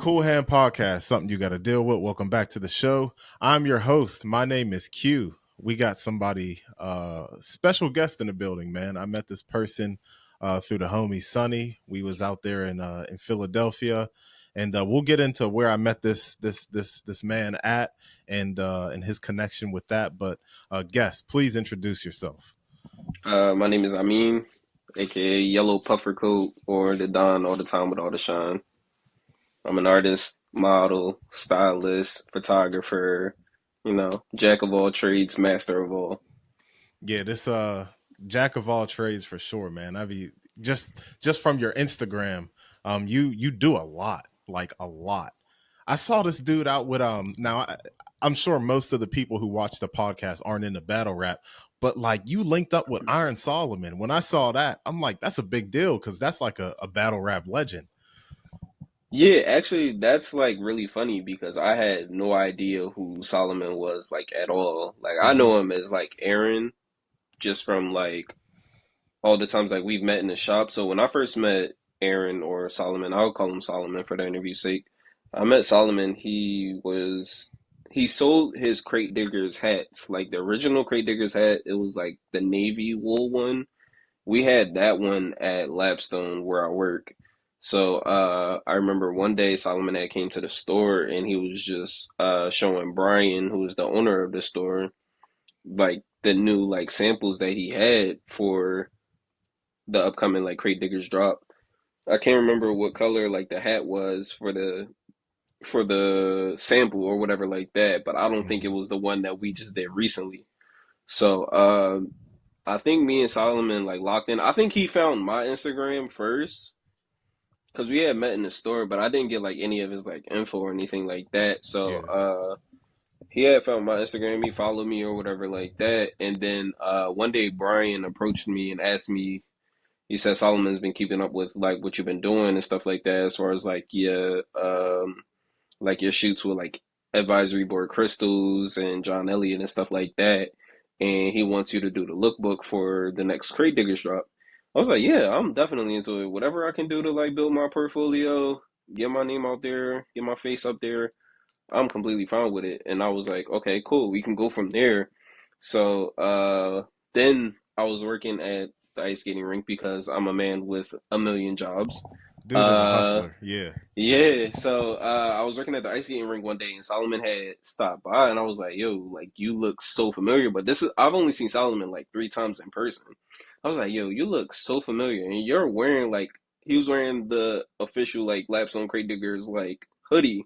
Cool Hand Podcast, something you got to deal with. Welcome back to the show. I'm your host. My name is Q. We got somebody, special guest in the building, man. I met this person through the homie Sonny. We was out there in Philadelphia, and we'll get into where I met this man at and his connection with that. But guest, please introduce yourself. My name is Meen, aka Yellow Puffer Coat or the Don all the time with all the shine. I'm an artist, model, stylist, photographer, jack of all trades, master of all. Yeah, this jack of all trades for sure, man. I mean, just from your Instagram, you do a lot, like a lot. I saw this dude out with I'm sure most of the people who watch the podcast aren't into battle rap, but like you linked up with Iron Solomon. When I saw that, I'm like, that's a big deal because that's like a battle rap legend. Yeah, actually, that's like really funny because I had no idea who Solomon was like at all. Like I Hmm. know him as like Aaron, just from like all the times like we've met in the shop. So when I first met Aaron or Solomon, I'll call him Solomon for the interview's sake. I met Solomon. He sold his crate diggers hats, like the original crate diggers hat. It was like the navy wool one. We had that one at Lapstone where I work. So I remember one day Solomon had came to the store and he was just showing Brian, who was the owner of the store, like the new like samples that he had for the upcoming like crate diggers drop. I can't remember what color like the hat was for the sample or whatever like that, but I don't think it Hmm. was the one that we just did recently. So I think me and Solomon like locked in. I think he found my Instagram first because we had met in the store, but I didn't get like any of his like info or anything like that. So Yeah. he had found my Instagram, he followed me or whatever like that, and then one day Brian approached me and asked me. He said Solomon's been keeping up with like what you've been doing and stuff like that, as far as like your shoots with like advisory board crystals and John Elliott and stuff like that. And he wants you to do the lookbook for the next crate diggers drop. I was like, yeah, I'm definitely into it. Whatever I can do to like build my portfolio, get my name out there, get my face up there, I'm completely fine with it. And I was like, okay, cool, we can go from there. So then I was working at the ice skating rink because I'm a man with a million jobs. Dude is a Uh hustler. Yeah. yeah, so I was working at the ice skating rink one day and Solomon had stopped by and I was like, yo, like you look so familiar, but this is I've only seen Solomon like 3 times in person. I was like, yo, you look so familiar and you're wearing like he was wearing the official like Lapstone Crate Diggers like hoodie,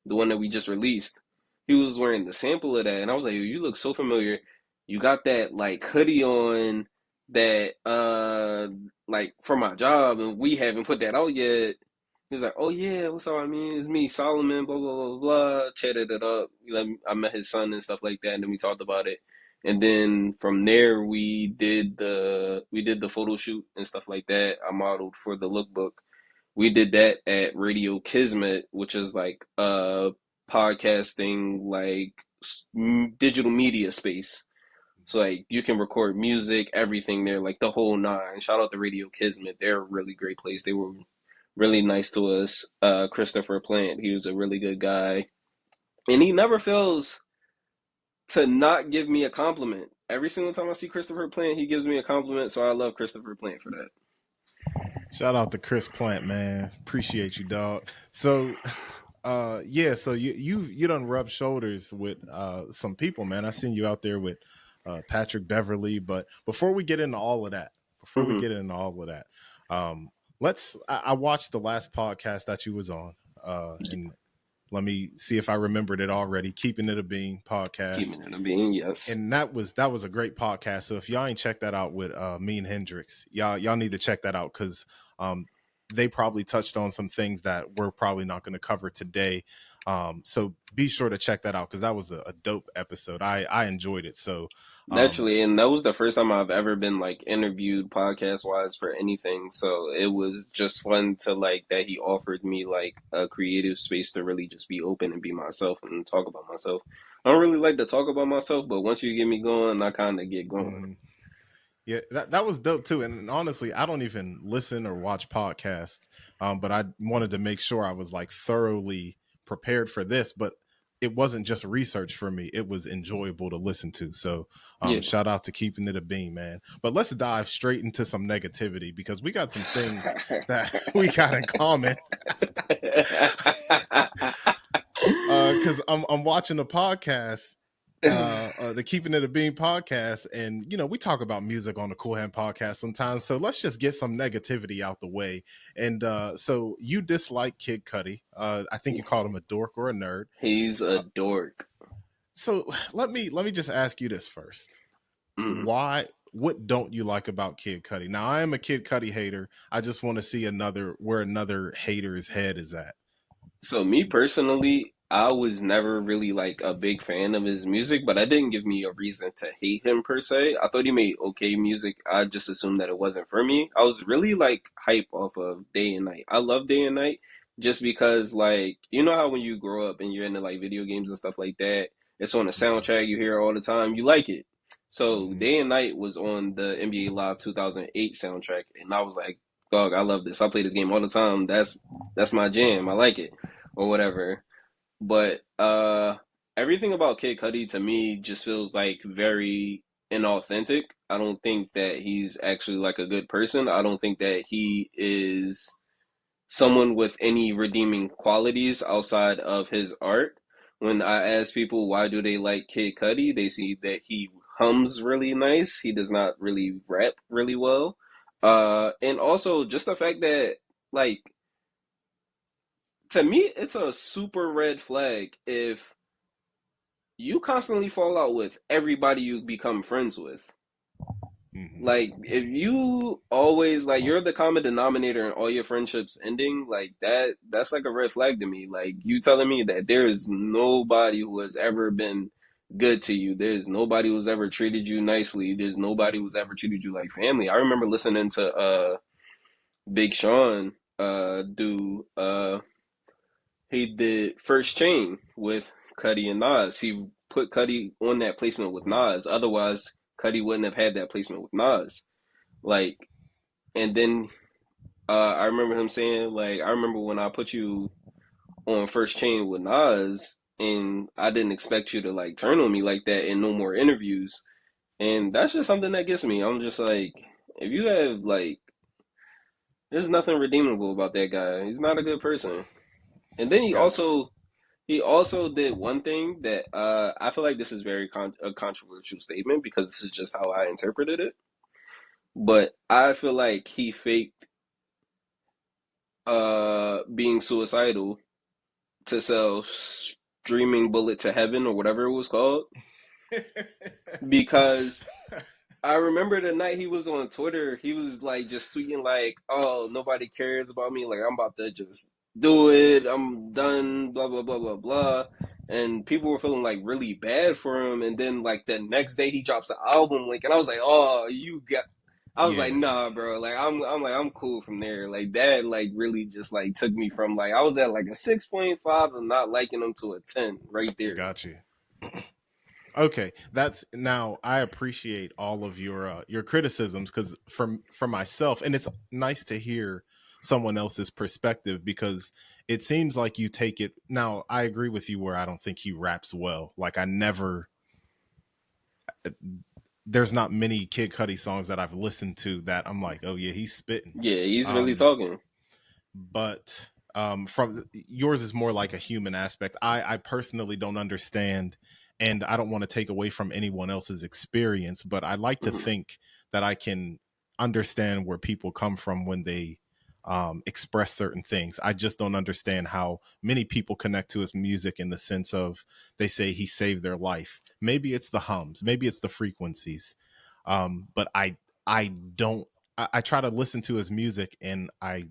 the one that we just released. He was wearing the sample of that and I was like, yo, you look so familiar. You got that like hoodie on that like for my job and we haven't put that out yet. He was like, "Oh yeah, what's up? I mean, it's me, Solomon, blah blah blah blah." Chatted it up. I met his son and stuff like that, and then we talked about it. And then from there, we did the photo shoot and stuff like that. I modeled for the lookbook. We did that at Radio Kismet, which is like a podcasting like digital media space. So like you can record music, everything there, like the whole nine. Shout out to Radio Kismet. They're a really great place. They were really nice to us. Christopher Plant, he was a really good guy. And he never fails to not give me a compliment. Every single time I see Christopher Plant, he gives me a compliment. So I love Christopher Plant for that. Shout out to Chris Plant, man. Appreciate you, dog. So, yeah. So you done rubbed shoulders with some people, man. I seen you out there with Patrick Beverly. But before we Hmm. get into all of that, um, I watched the last podcast that you was on, and let me see if I remembered it already. Keeping It a Bean podcast, Keeping it a being, yes. and that was a great podcast. So if y'all ain't checked that out with Meen Hendrix, y'all need to check that out because um, they probably touched on some things that we're probably not going to cover today. So be sure to check that out because that was a dope episode. I enjoyed it. So um, Naturally, and that was the first time I've ever been like interviewed podcast wise for anything. So it was just fun to like that he offered me like a creative space to really just be open and be myself and talk about myself. I don't really like to talk about myself, but once you get me going, I kind of get going. mhm. Yeah, that was dope too. And honestly, I don't even listen or watch podcasts, but I wanted to make sure I was like thoroughly prepared for this. But it wasn't just research for me; it was enjoyable to listen to. So, Yeah. shout out to keeping it a bean, man. But let's dive straight into some negativity because we got some things that we got in common. Because I'm watching a podcast, the Keeping It a Bean podcast, and we talk about music on the Cool Hand podcast sometimes. So let's just get some negativity out the way. And so you dislike Kid Cudi. I think you called him a dork or a nerd. He's a Uh, dork. so let me just ask you this first. Mm. Why? What don't you like about Kid Cudi? Now I am a Kid Cudi hater. I just want to see another hater's head is at. So me personally, I was never really like a big fan of his music, but that didn't give me a reason to hate him per se. I thought he made okay music. I just assumed that it wasn't for me. I was really like hype off of Day and Night. I love Day and Night just because like you know how when you grow up and you're into like video games and stuff like that, it's on the Hmm. soundtrack, you hear it all the time, you like it. So Hmm. Day and Night was on the NBA Live 2008 soundtrack, and I was like, dog, I love this. I play this game all the time. That's my jam. I like it or whatever. But everything about Kid Cudi to me just feels like very inauthentic. I don't think that he's actually like a good person. I don't think that he is someone with any redeeming qualities outside of his art. When I ask people why do they like Kid Cudi, they see that he hums really nice. He does not really rap really well. And also just the fact that like to me, it's a super red flag if you constantly fall out with everybody you become friends with. Hmm. Like, if you always like you're the common denominator in all your friendships ending, like that's like a red flag to me. Like you telling me that there is nobody who has ever been good to you. There's nobody who's ever treated you nicely. There's nobody who's ever treated you like family. I remember listening to Big Sean do he did First Chain with Cudi and Nas. He put Cudi on that placement with Nas. Otherwise, Cudi wouldn't have had that placement with Nas. Like, and then I remember him saying, like, I remember when I put you on First Chain with Nas, and I didn't expect you to like turn on me like that in no more interviews. And that's just something that gets me. I'm just like, if you have like, there's nothing redeemable about that guy. He's not a good person. And then Got you. he also did one thing that I feel like this is very a controversial statement because this is just how I interpreted it. But I feel like he faked being suicidal to sell Streaming Bullet to Heaven or whatever it was called because I remember the night he was on Twitter, he was like just tweeting like, "Oh, nobody cares about me. Like I'm about to just do it. I'm done. Blah blah blah blah blah." And people were feeling like really bad for him. And then like the next day he drops an album link, and I was like, "Oh, you got." I was like, Yeah, "Nah, bro. Like I'm cool from there." Like that like really just like took me from like I was at like a 6.5 and not liking him to a 10 right there. got you. Okay, that's now I appreciate all of your criticisms because for myself, and it's nice to hear someone else's perspective because it seems like you take it. Now, I agree with you where I don't think he raps well. Like I never, there's not many Kid Cudi songs that I've listened to that I'm like, oh yeah, he's spitting. Yeah, he's really Um, talking. but from yours is more like a human aspect. I personally don't understand, and I don't want to take away from anyone else's experience, but I like to Mhm. think that I can understand where people come from when they express certain things. I just don't understand how many people connect to his music in the sense of they say he saved their life. Maybe it's the hums, maybe it's the frequencies, but I don't. I try to listen to his music and I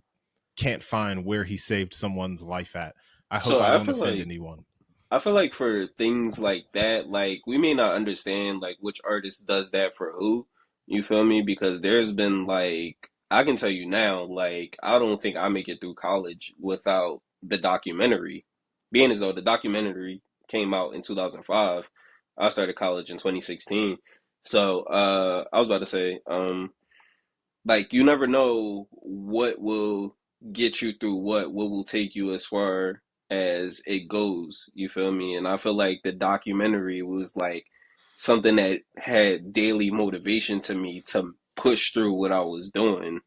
can't find where he saved someone's life at. I hope So I don't offend anyone. I feel like for things like that, like we may not understand like which artist does that for who. You feel me? Because there's been like I can tell you now, like I don't think I make it through college without the documentary. Being as though the documentary came out in 2005, I started college in 2016. So I was about to say, like you never know what will get you through what will take you as far as it goes. You feel me? And I feel like the documentary was like something that had daily motivation to me to push through what I was doing.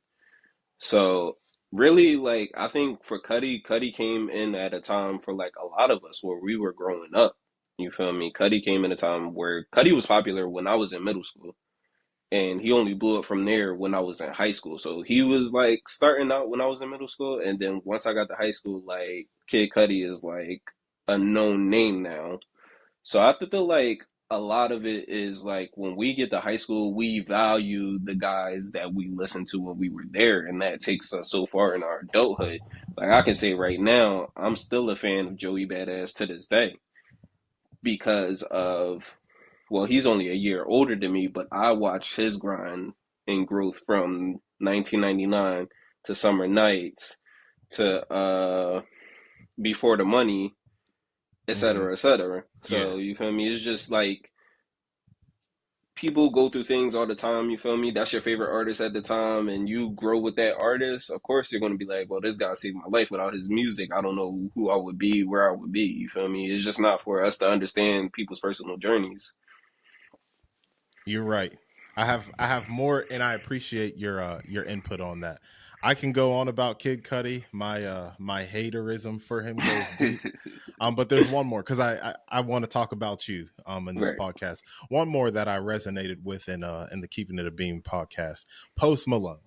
So really, like I think for Cuddy came in at a time for like a lot of us where we were growing up. You feel me? Cuddy came in a time where Cuddy was popular when I was in middle school, and he only blew up from there when I was in high school. So he was like starting out when I was in middle school, and then once I got to high school, like Kid Cudi is like a known name now. So I have to feel like a lot of it is like when we get to high school, we value the guys that we listened to when we were there, and that takes us so far in our adulthood. Like I can say right now, I'm still a fan of Joey Badass to this day because of, well, he's only a year older than me, but I watched his grind and growth from 1999 to Summer Nights to Before the Money, et Hmm. cetera, et cetera. Yeah, So you feel me? It's just like people go through things all the time. You feel me? That's your favorite artist at the time, and you grow with that artist. Of course, you're going to be like, well, this guy saved my life. Without his music, I don't know who I would be, where I would be. You feel me? It's just not for us to understand people's personal journeys. you're right. I have more, and I appreciate your input on that. I can go on about Kid Cudi. My haterism for him goes deep. But there's one more because I want to talk about you in this Right. podcast. One more that I resonated with in the Keeping It a Beam podcast. Post Malone.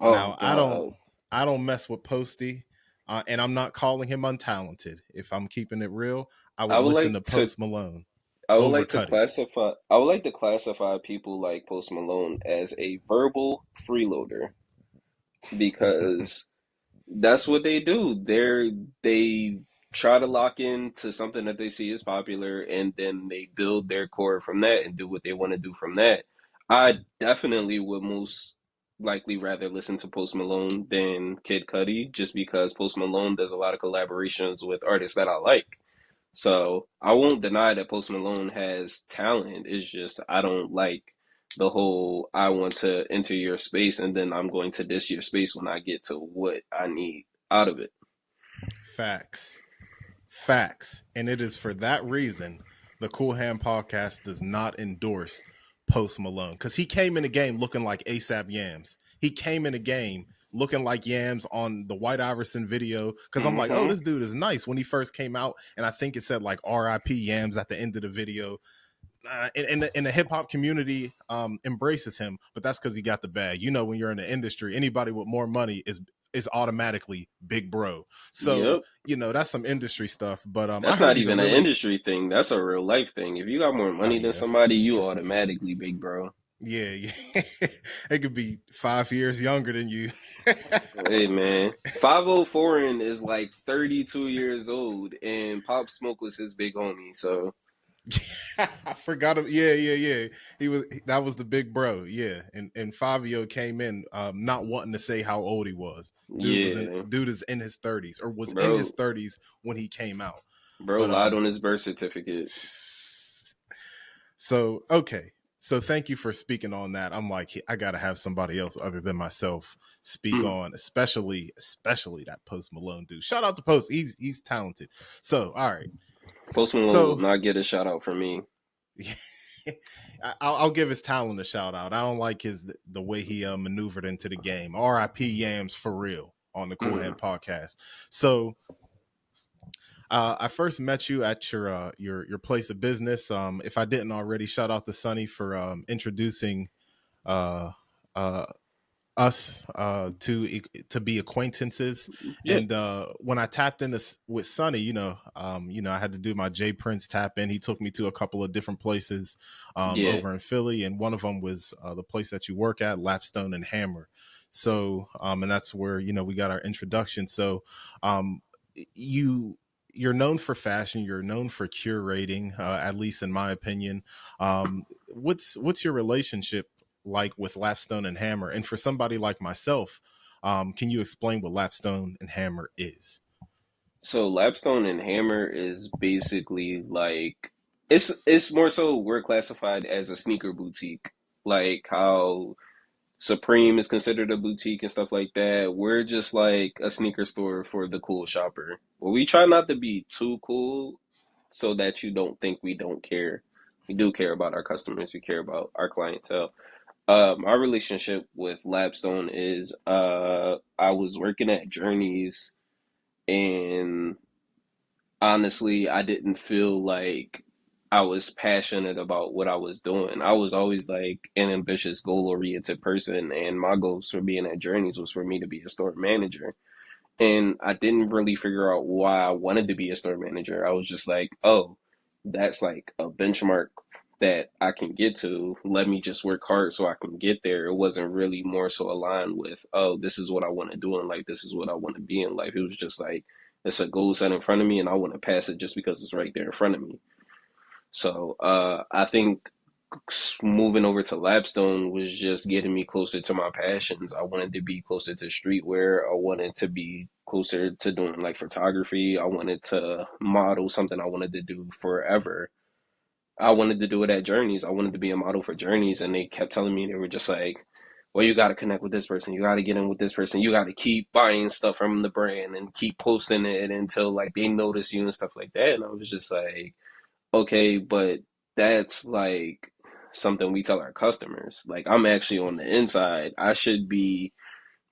Oh Now God. I don't mess with Posty, and I'm not calling him untalented. If I'm keeping it real, I I would would listen to like to Post Malone I would over like to Cuddy. classify I would like to classify people like Post Malone as a verbal freeloader because that's what they do. They try to lock into something that they see as popular, and then they build their core from that and do what they want to do from that. I definitely would most likely rather listen to Post Malone than Kid Cudi, just because Post Malone does a lot of collaborations with artists that I like. So I won't deny that Post Malone has talent. It's just I don't like the whole I want to enter your space and then I'm going to diss your space when I get to what I need out of it. Facts. Facts. And it is for that reason the Cool Hand podcast does not endorse Post Malone because he came in the game looking like ASAP Yams. He came in the game looking like Yams on the White Iverson video because I'm like, oh, Hmm. this dude is nice when he first came out. And I think it said like RIP Yams at the end of the video. In the hip hop community embraces him, but that's because he got the bag. You know, when you're in the industry, anybody with more money is automatically big bro. So Yep. you know that's some industry stuff. But I That's heard not he's a even an really industry thing. That's a real life thing. If you got more money than yes, somebody, that's you true. automatically big bro. Yeah, yeah. It could be 5 years younger than you. Hey man, 504 is like 32 years old, and Pop Smoke was his big homie. So I forgot him. Yeah, yeah, yeah. That was the big bro. Yeah, and Fabio came in not wanting to say how old he was. yeah, Dude is in his 30s or was in his bro, 30s when he came out. bro But lied on his birth certificate. so okay. So thank you for speaking on that. I'm like I got to have somebody else other than myself speak Mm. on especially that Post Malone dude. Shout out to Post. He's talented. So all right. Post Malone will So not get a shout out from me. I'll give his talent a shout out. I don't like the way he maneuvered into the game. R.I.P. Yams for real on the Cool Mm. Hand podcast. So I first met you at your place of business. If I didn't already, shout out to Sonny for introducing uh, uh, us to be acquaintances. Yeah, And when I tapped in this with Sonny, I had to do my Jay Prince tap in. He took me to a couple of different places yeah. over in Philly, and one of them was the place that you work at, Lapstone and Hammer. So and that's where we got our introduction. So um, you you're known for fashion, you're known for curating, at least in my opinion. What's your relationship like with Lapstone and Hammer? And for somebody like myself, can you explain what Lapstone and Hammer is? So Lapstone and Hammer is basically like It's more so we're classified as a sneaker boutique, like how Supreme is considered a boutique and stuff like that. We're just like a sneaker store for the cool shopper. Well, we try not to be too cool so that you don't think we don't care. We do care about our customers. We care about our clientele. Our relationship with Lapstone is I was working at Journeys, and honestly, I didn't feel like I was passionate about what I was doing. I was always like an ambitious, goal oriented person, and my goals for being at Journeys was for me to be a store manager. And I didn't really figure out why I wanted to be a store manager. I was just like, oh, that's like a benchmark that I can get to. Let me just work hard so I can get there. It wasn't really more so aligned with, oh, this is what I want to do in life. This is what I want to be in life. It was just like, it's a goal set in front of me and I want to pass it just because it's right there in front of me. So I think moving over to Lapstone was just getting me closer to my passions. I wanted to be closer to streetwear. I wanted to be closer to doing like photography. I wanted to model something I wanted to do forever. I wanted to do it at Journeys. I wanted to be a model for Journeys, and they kept telling me they were just like, "Well, you got to connect with this person. You got to get in with this person. You got to keep buying stuff from the brand and keep posting it until like they notice you and stuff like that." And I was just like, okay, but that's like something we tell our customers. Like I'm actually on the inside. I should be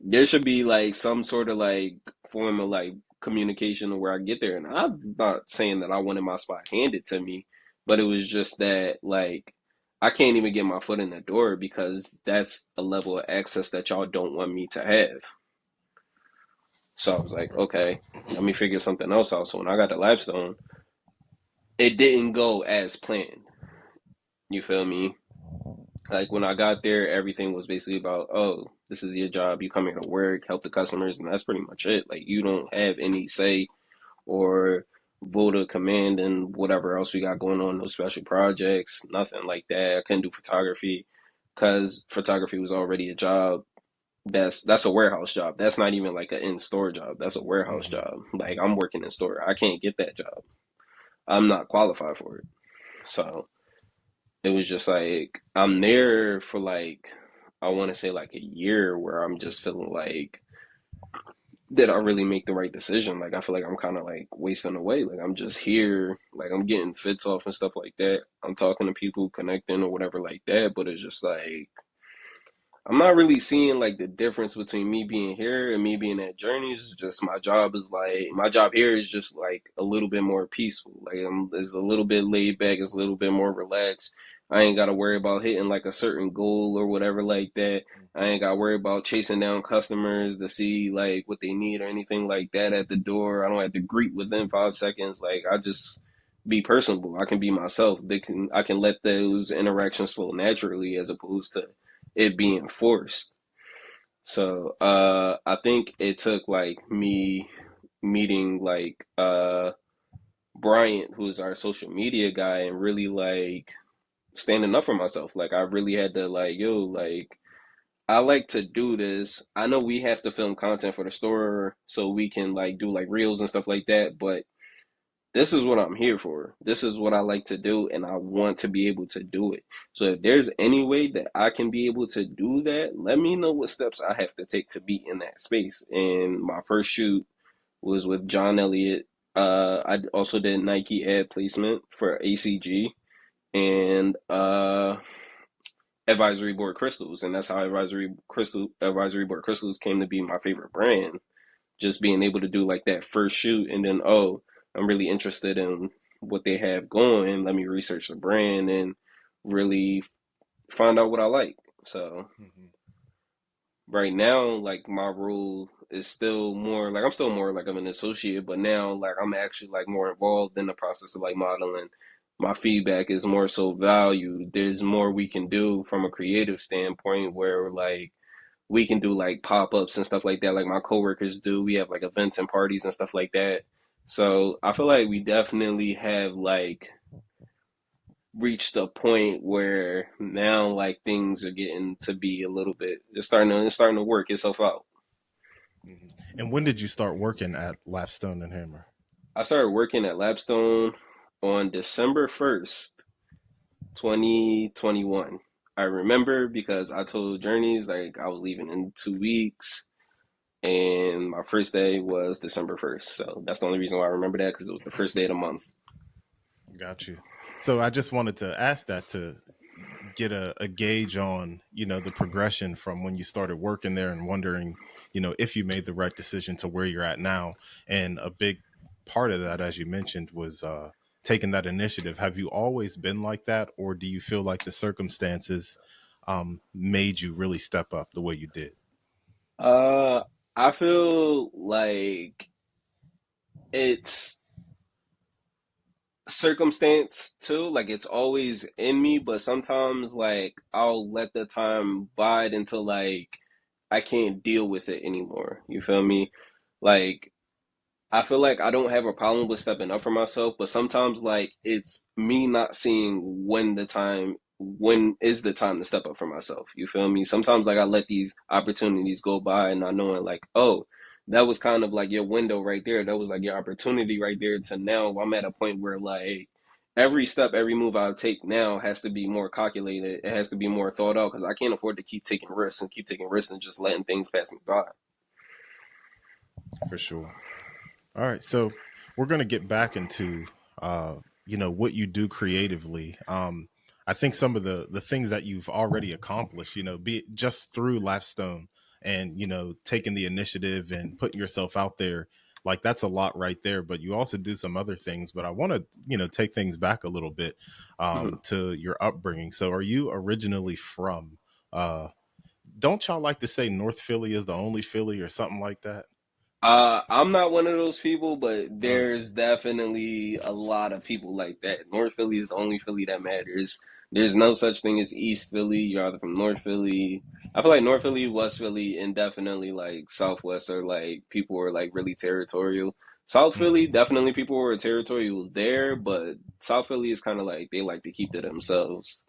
there should be like some sort of like form of like communication where I get there. And I'm not saying that I wanted my spot handed to me, but it was just that like I can't even get my foot in the door because that's a level of access that y'all don't want me to have. So I was like, okay, let me figure something else out. So when I got to Lapstone, it didn't go as planned. You feel me? Like when I got there, everything was basically about, oh, this is your job. You come here to work, help the customers, and that's pretty much it. Like you don't have any say or vote of command and whatever else we got going on, no special projects, nothing like that. I couldn't do photography because photography was already a job. That's a warehouse job. That's not even like an in-store job. That's a warehouse Hmm. job. Like I'm working in store. I can't get that job. I'm not qualified for it. So it was just like I'm there for like I want to say like a year where I'm just feeling like did I really make the right decision? Like I feel like I'm kind of like wasting away. Like I'm just here, like I'm getting fits off and stuff like that. I'm talking to people, connecting or whatever like that, but it's just like I'm not really seeing like the difference between me being here and me being at Journeys. It's just my job is like my job here is just like a little bit more peaceful. Like it's a little bit laid back. It's a little bit more relaxed. I ain't got to worry about hitting like a certain goal or whatever like that. I ain't got to worry about chasing down customers to see like what they need or anything like that at the door. I don't have to greet within 5 seconds. Like I just be personable. I can be myself. I can let those interactions flow naturally as opposed to it being forced. So I think it took like me meeting like Bryant, who's our social media guy, and really like standing up for myself. Like I really had to like, yo, like I like to do this. I know we have to film content for the store so we can like do like reels and stuff like that, but this is what I'm here for. This is what I like to do, and I want to be able to do it. So if there's any way that I can be able to do that, let me know what steps I have to take to be in that space. And my first shoot was with John Elliott. I also did Nike ad placement for ACG and Advisory Board Crystals, and that's how Advisory Board Crystals came to be my favorite brand, just being able to do like that first shoot and then oh I'm really interested in what they have going, let me research the brand and really find out what I like. So Hmm. right now like my role is still more like I'm still more like I'm an associate, but now like I'm actually like more involved in the process of like modeling. My feedback is more so valued. There's more we can do from a creative standpoint where like we can do like pop-ups and stuff like that like my coworkers do. We have like events and parties and stuff like that. So I feel like we definitely have like reached a point where now like things are getting to be a little bit it's starting to work itself out. Hmm. And when did you start working at Lapstone and Hammer? I started working at Lapstone. on December 1st, 2021. I remember because I told Journeys like I was leaving in 2 weeks, and my first day was December 1st. So that's the only reason why I remember that because it was the first day of the month. Got you. So I just wanted to ask that to get a gauge on, the progression from when you started working there and wondering, if you made the right decision to where you're at now. And a big part of that, as you mentioned, was taking that initiative. Have you always been like that, or do you feel like the circumstances made you really step up the way you did? Uh, I feel like it's circumstance too. Like it's always in me, but sometimes like I'll let the time bide until like I can't deal with it anymore. You feel me? Like I feel like I don't have a problem with stepping up for myself, but sometimes like it's me not seeing when is the time to step up for myself. You feel me? Sometimes like I let these opportunities go by and not knowing like, oh, that was kind of like your window right there. That was like your opportunity right there to now I'm at a point where like every step, every move I take now has to be more calculated. It has to be more thought out because I can't afford to keep taking risks and keep taking risks and just letting things pass me by. For sure. All right, so we're going to get back into what you do creatively. I think some of the things that you've already accomplished, be it just through Lapstone and taking the initiative and putting yourself out there, like that's a lot right there. But you also do some other things. But I want to take things back a little bit to your upbringing. So, are you originally from? Uh, don't y'all like to say North Philly is the only Philly or something like that? I'm not one of those people, but there's Okay. definitely a lot of people like that. North Philly is the only Philly that matters. There's no such thing as East Philly. You're either from North Philly. I feel like North Philly, West Philly, and definitely like Southwest are like people are like really territorial. South Philly, Hmm. definitely people were territorial there, but South Philly is kind of like they like to keep to themselves.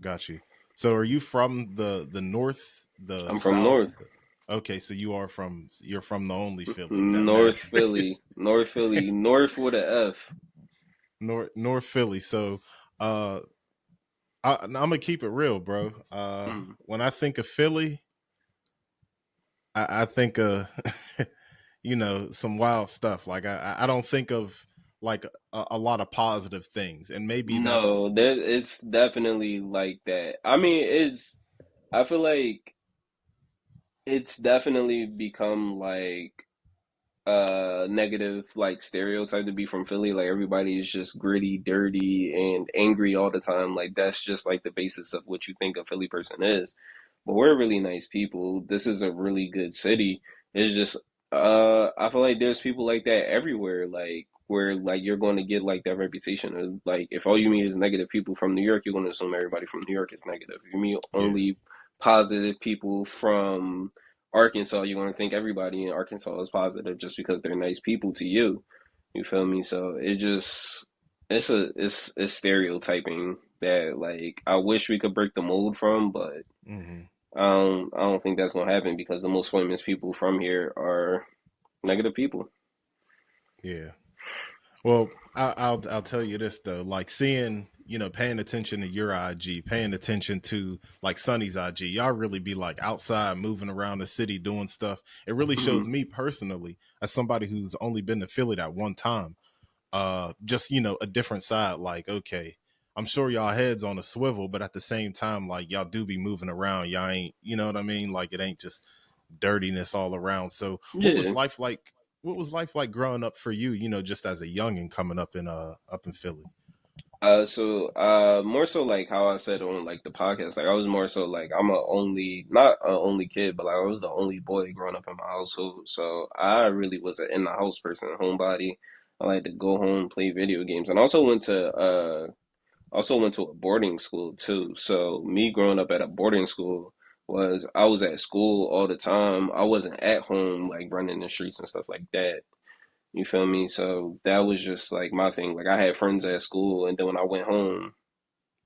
Got you. So are you from the north, the I'm from south? North. Okay, so you're from the only Philly that North matters. Philly. North Philly. North with a F. North Philly. So uh I'm gonna keep it real, bro. Mm. When I think of Philly, I think of some wild stuff. Like I don't think of like a lot of positive things, and maybe that's No, it's definitely like that. I mean, I feel like it's definitely become like negative like stereotype to be from Philly. Like everybody is just gritty, dirty, and angry all the time. Like that's just like the basis of what you think a Philly person is. But we're really nice people. This is a really good city. It's just I feel like there's people like that everywhere. Like where like you're going to get like that reputation of like if all you meet is negative people from New York, you're going to assume everybody from New York is negative. If you meet yeah. only positive people from Arkansas, you're going to think everybody in Arkansas is positive just because they're nice people to you. You feel me? So it's stereotyping that like I wish we could break the mold from, but Hmm. I don't think that's gonna happen because the most famous people from here are negative people. Yeah. Well, I'll tell you this though, like seeing paying attention to your IG, paying attention to like Sonny's IG, y'all really be like outside moving around the city doing stuff. It really shows me personally as somebody who's only been to Philly at one time, just a different side. Like okay, I'm sure y'all heads on a swivel, but at the same time, like y'all do be moving around. Y'all ain't, you know what I mean? Like it ain't just dirtiness all around. So what was Yeah. life like? What was life like growing up for you? Just as a youngin coming up in Philly. More so like how I said on like the podcast, like I was more so like I'm a only not a only kid, but like I was the only boy growing up in my household. So I really was an in the house person, homebody. I like to go home, play video games, and also went to a boarding school too. So me growing up at a boarding school was I was at school all the time. I wasn't at home like running the streets and stuff like that. You feel me? So that was just like my thing. Like I had friends at school, and then when I went home,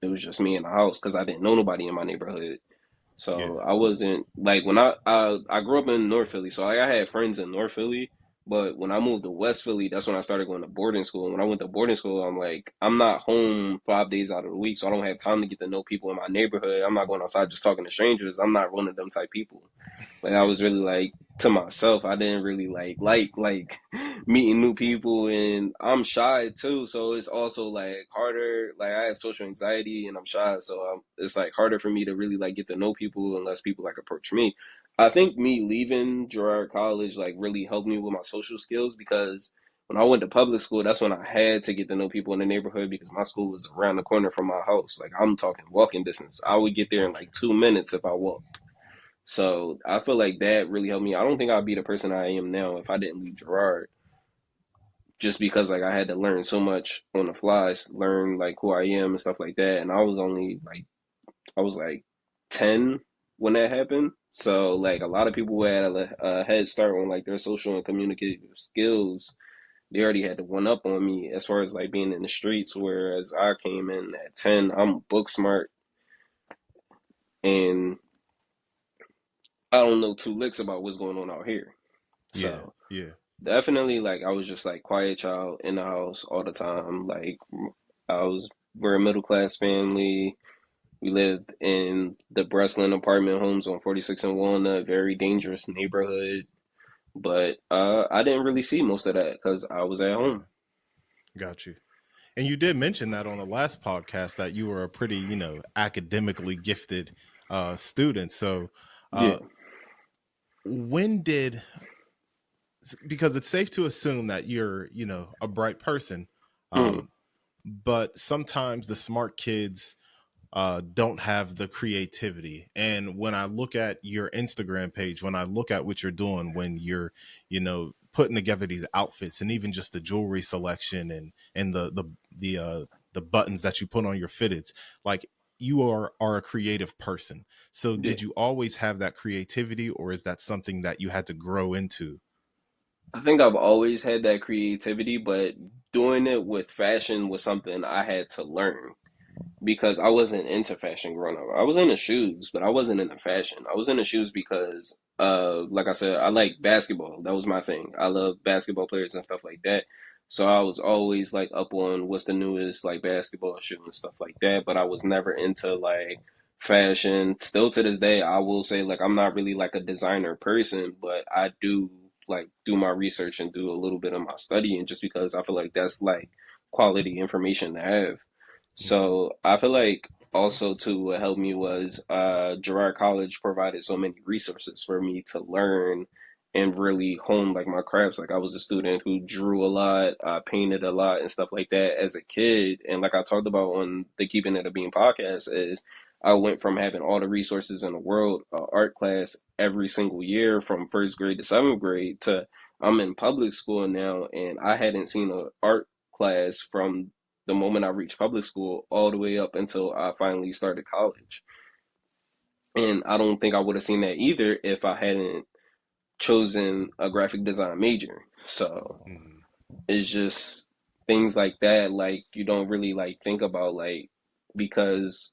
it was just me in the house because I didn't know nobody in my neighborhood. Yeah. So I wasn't like when I grew up in North Philly, so like, I had friends in North Philly, But when I moved to West Philly, that's when I started going to boarding school. And when I went to boarding school, I'm like, I'm not home 5 days out of the week, so I don't have time to get to know people in my neighborhood. I'm not going outside just talking to strangers. I'm not one of them type people. Like I Yeah, was really like to myself. I didn't really like meeting new people, and I'm shy too. So it's also like harder. Like I have social anxiety and I'm shy, so it's like harder for me to really like get to know people unless people like approach me. I think me leaving Girard College like really helped me with my social skills because when I went to public school, that's when I had to get to know people in the neighborhood because my school was around the corner from my house. Like I'm talking walking distance. I would get there in got you. like 2 minutes if I walked. So I feel like that really helped me. I don't think I'd be the person I am now if I didn't leave Gerard, just because like I had to learn so much on the flies, learn like who I am and stuff like that. And I was like 10 when that happened. So like a lot of people who had a head start on like their social and communicative skills, they already had to one up on me as far as like being in the streets. Whereas I came in at 10, I'm book smart and I don't know two licks about what's going on out here. Yeah, So yeah, definitely, like I was just like quiet child in the house all the time. Like I was, we're a middle class family. We lived in the Breslin apartment homes on 46 and Walnut, very dangerous neighborhood. But I didn't really see most of that because I was at yeah. home. Got you. And you did mention that on the last podcast that you were a pretty, academically gifted student. So, Yeah. uh, when did because it's safe to assume that you're, a bright person, Mm, um, but sometimes the smart kids don't have the creativity. And when I look at your Instagram page, when I look at what you're doing, when you're, putting together these outfits and even just the jewelry selection and the buttons that you put on your fitteds, like you are a creative person. So yeah. did you always have that creativity, or is that something that you had to grow into? I think I've always had that creativity, but doing it with fashion was something I had to learn because I wasn't into fashion growing up. I was into shoes, but I wasn't into fashion. I was into shoes because, like I said, I like basketball. That was my thing. I love basketball players and stuff like that. So I was always like up on what's the newest like basketball shoe and stuff like that. But I was never into like fashion. Still to this day, I will say like I'm not really like a designer person, but I do like do my research and do a little bit of my studying just because I feel like that's like quality information to have. Hmm. So I feel like also too what helped me was Girard College provided so many resources for me to learn and really hone like my crafts. Like I was a student who drew a lot, painted a lot and stuff like that as a kid. And like I talked about on the Keeping It a Bean podcast is I went from having all the resources in the world, art class every single year from first grade to seventh grade to I'm in public school now and I hadn't seen a art class from the moment I reached public school all the way up until I finally started college. And I don't think I would have seen that either if I hadn't chosen a graphic design major. So Hmm. it's just things like that, like you don't really like think about like because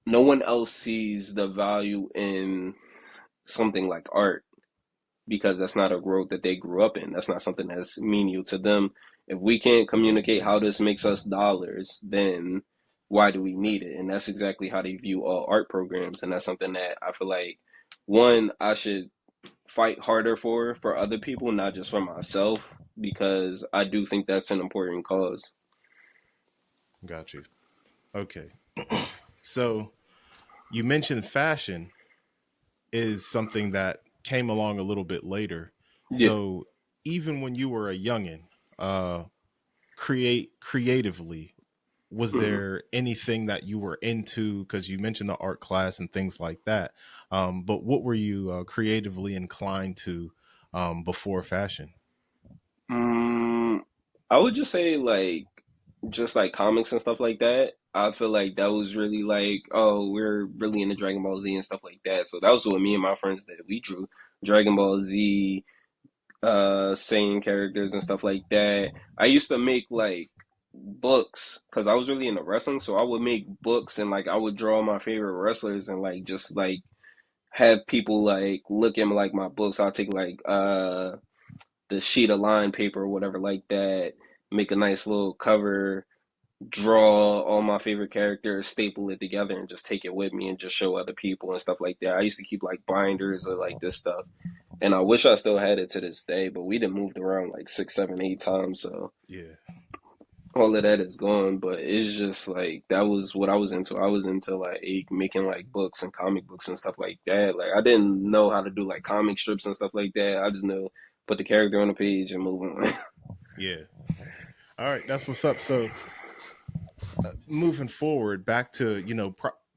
no one else sees the value in something like art because that's not a growth that they grew up in. That's not something that's menial to them. If we can't communicate how this makes us dollars, then why do we need it? And that's exactly how they view all art programs. And that's something that I feel like one, I should fight harder for other people, not just for myself, because I do think that's an important cause. Got you. Okay. So you mentioned fashion is something that came along a little bit later. Yeah. So even when you were a youngin, uh, creatively, was Mm-hmm. there anything that you were into? Because you mentioned the art class and things like that. But what were you creatively inclined to before fashion? Mm, I would just say like just like comics and stuff like that. I feel like that was really like, oh, we're really into Dragon Ball Z and stuff like that. So that was what me and my friends did. We drew Dragon Ball Z, Saiyan characters and stuff like that. I used to make like books because I was really into wrestling. So I would make books and like I would draw my favorite wrestlers and like just like have people like look at like my books. I'll take like the sheet of line paper or whatever like that, make a nice little cover, draw all my favorite characters, staple it together, and just take it with me and just show other people and stuff like that. I used to keep like binders of like this stuff, and I wish I still had it to this day. But we done moved around like six, seven, 8 times, so Yeah. all of that is gone. But it's just like that was what I was into. I was into like making like books and comic books and stuff like that. Like I didn't know how to do like comic strips and stuff like that. I just knew put the character on the page and move on. Yeah. All right, that's what's up. So, moving forward, back to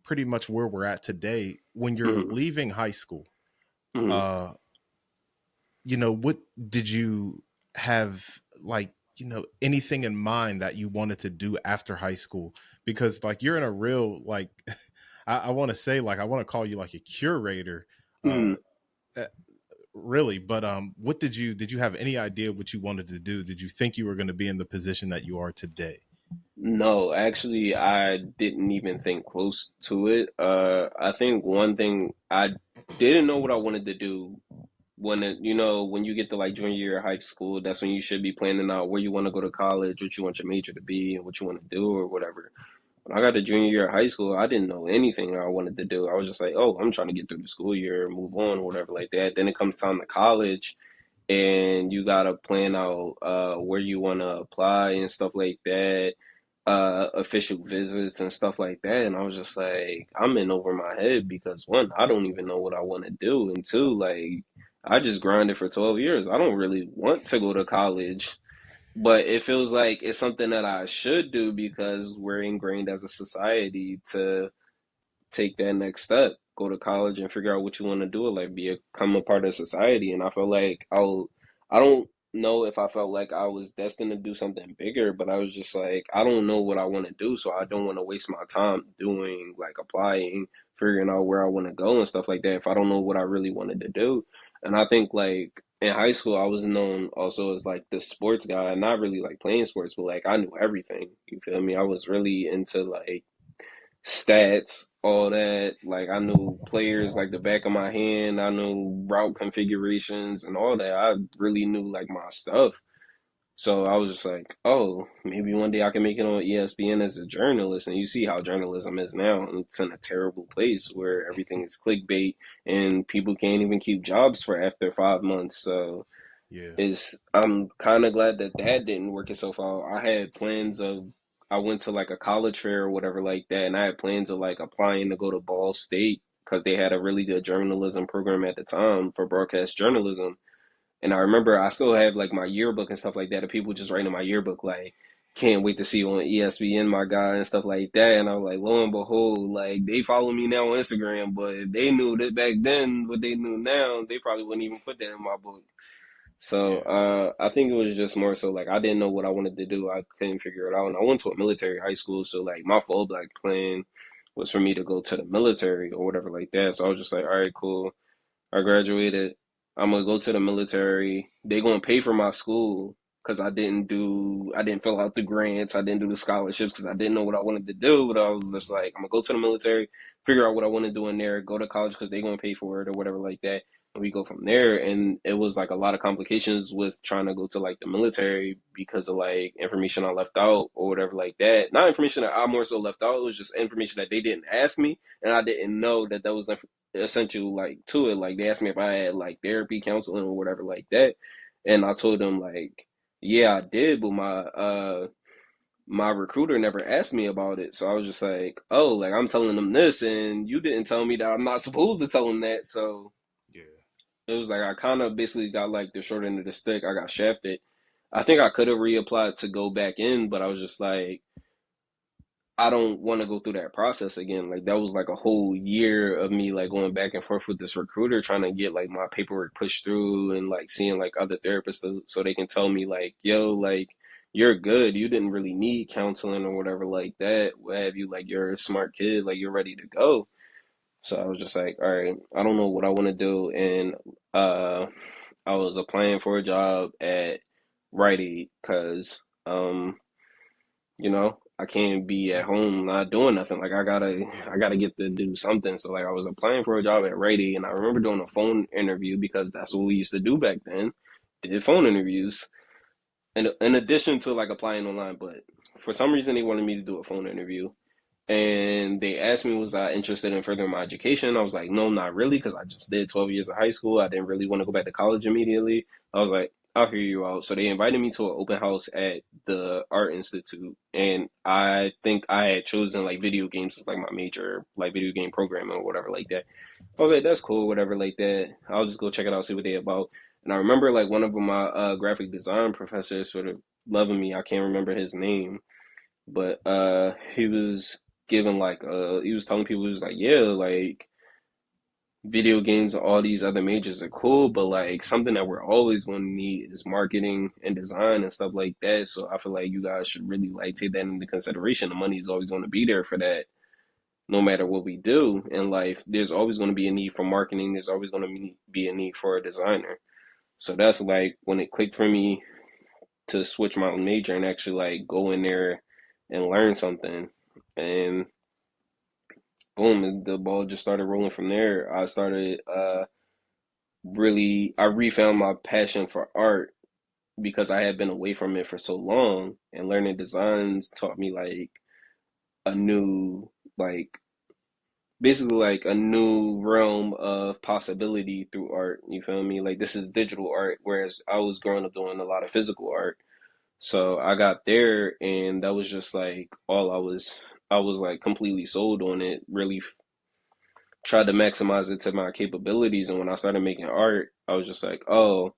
pretty much where we're at today. When you're Mhm, leaving high school, mhm, uh, what did you have, like, anything in mind that you wanted to do after high school? Because like you're in a real like, I want to say like I want to call you like a curator, uh, mhm. uh, really. But what did you have any idea what you wanted to do? Did you think you were going to be in the position that you are today? No, actually, I didn't even think close to it. I think one thing I didn't know what I wanted to do when you get to like junior year of high school, that's when you should be planning out where you want to go to college, what you want your major to be, and what you want to do or whatever. When I got to junior year of high school, I didn't know anything I wanted to do. I was just like, oh, I'm trying to get through the school year, move on, or whatever like that. Then it comes time to college, and you gotta plan out where you want to apply and stuff like that, official visits and stuff like that. And I was just like, I'm in over my head because one, I don't even know what I want to do, and two, like I just grinded for 12 years. I don't really want to go to college, but it feels like it's something that I should do because we're ingrained as a society to take that next step, go to college and figure out what you want to do, like become a part of society. And I feel like I don't know if I felt like I was destined to do something bigger, but I was just like, I don't know what I want to do, so I don't want to waste my time doing like applying, figuring out where I want to go and stuff like that if I don't know what I really wanted to do. And I think like in high school, I was known also as like the sports guy, not really like playing sports, but like I knew everything. You feel me? I was really into like stats, all that. Like I knew players like the back of my hand. I knew route configurations and all that. I really knew like my stuff. So I was just like, oh, maybe one day I can make it on ESPN as a journalist. And you see how journalism is now. It's in a terrible place where everything is clickbait and people can't even keep jobs for after 5 months. So Yeah. is I'm kind of glad that that didn't work itself out. I had plans of I went to like a college fair or whatever like that, and I had plans of like applying to go to Ball State because they had a really good journalism program at the time for broadcast journalism. And I remember I still have like my yearbook and stuff like that, and people just writing in my yearbook like, "Can't wait to see you on ESPN, my guy," and stuff like that. And I was like, lo and behold, like they follow me now on Instagram, but if they knew that back then, what they knew now, they probably wouldn't even put that in my book. So Yeah. I think it was just more so like I didn't know what I wanted to do. I couldn't figure it out, and I went to a military high school. So like my fallback plan was for me to go to the military or whatever like that. So I was just like, all right, cool. I graduated. I'm gonna go to the military. They gonna pay for my school because I didn't fill out the grants. I didn't do the scholarships because I didn't know what I wanted to do. But I was just like, I'm gonna go to the military, figure out what I want to do in there, go to college because they gonna pay for it or whatever like that. And we go from there. And it was like a lot of complications with trying to go to like the military because of like information I left out or whatever like that. Not information that I more so left out. It was just information that they didn't ask me, and I didn't know that that was essential like to it. Like they asked me if I had like therapy, counseling, or whatever like that, and I told them like, yeah, I did, but my recruiter never asked me about it. So I was just like, oh, like I'm telling them this, and you didn't tell me that I'm not supposed to tell them that. So Yeah. it was like I kind of basically got like the short end of the stick. I got shafted. I think I could have reapplied to go back in, but I was just like, I don't want to go through that process again. Like that was like a whole year of me like going back and forth with this recruiter trying to get like my paperwork pushed through and like seeing like other therapists so they can tell me like, yo, like you're good. You didn't really need counseling or whatever like that. What have you? Like you're a smart kid. Like you're ready to go. So I was just like, all right, I don't know what I want to do. And uh, I was applying for a job at Rite Aid because I can't be at home not doing nothing. Like I gotta get to do something. So like I was applying for a job at Rady, and I remember doing a phone interview because that's what we used to do back then. did phone interviews in addition to like applying online. But for some reason, they wanted me to do a phone interview. And they asked me, was I interested in furthering my education? I was like, no, not really, because I just did 12 years of high school. I didn't really want to go back to college immediately. I was like, I'll hear you out. So they invited me to an open house at the Art Institute. And I think I had chosen like video games as like my major, like video game programming or whatever like that. I was like, that's cool, whatever like that. I'll just go check it out, see what they about. And I remember like one of my graphic design professors, sort of loving me. I can't remember his name, but he was giving like he was telling people, he was like, yeah, like video games and all these other majors are cool, but like something that we're always going to need is marketing and design and stuff like that. So I feel like you guys should really like take that into consideration. The money is always going to be there for that, no matter what we do in life. There's always going to be a need for marketing. There's always going to be a need for a designer. So that's like when it clicked for me to switch my major and actually like go in there and learn something. And boom, the ball just started rolling from there. I started really, I refound my passion for art because I had been away from it for so long, and learning designs taught me like a new, like basically like a new realm of possibility through art. You feel me? Like this is digital art, whereas I was growing up doing a lot of physical art. So I got there, and that was just like all I was. I was like completely sold on it. Really tried to maximize it to my capabilities. And when I started making art, I was just like, oh,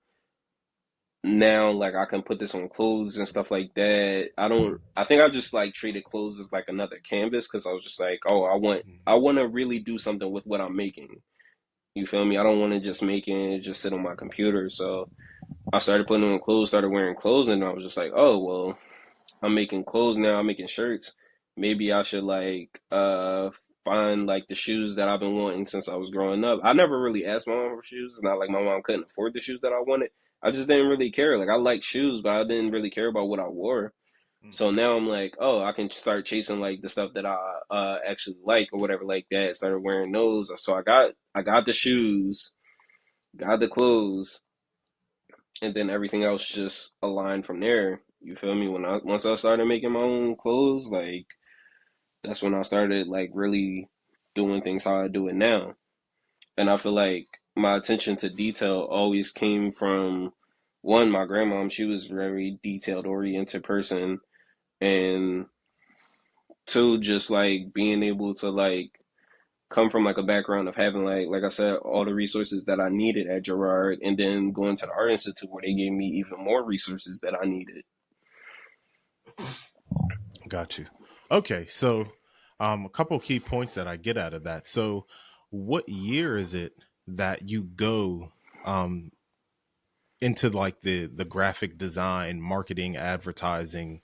now like I can put this on clothes and stuff like that. I think I just like treated clothes as like another canvas because I was just like, oh, I Mhm. want to really do something with what I'm making. You feel me? I don't want to just make it just sit on my computer. So I started putting on clothes, started wearing clothes, and I was just like, oh well, I'm making clothes now, I'm making shirts. Maybe I should like find like the shoes that I've been wanting since I was growing up. I never really asked my mom for shoes. It's not like my mom couldn't afford the shoes that I wanted. I just didn't really care. Like I like shoes, but I didn't really care about what I wore. So now I'm like, oh, I can start chasing like the stuff that I actually like or whatever like that. Started wearing those. So I got the shoes, got the clothes, and then everything else just aligned from there. You feel me? When I once I started making my own clothes, like that's when I started like really doing things how I do it now. And I feel like my attention to detail always came from one, my grandmom. She was a very detailed oriented person, and two, just like being able to like come from like a background of having like I said, all the resources that I needed at Gerard, and then going to the Art Institute where they gave me even more resources that I needed. Got you. Okay, so a couple key points that I get out of that. So, what year is it that you go um, into like the graphic design, marketing, advertising,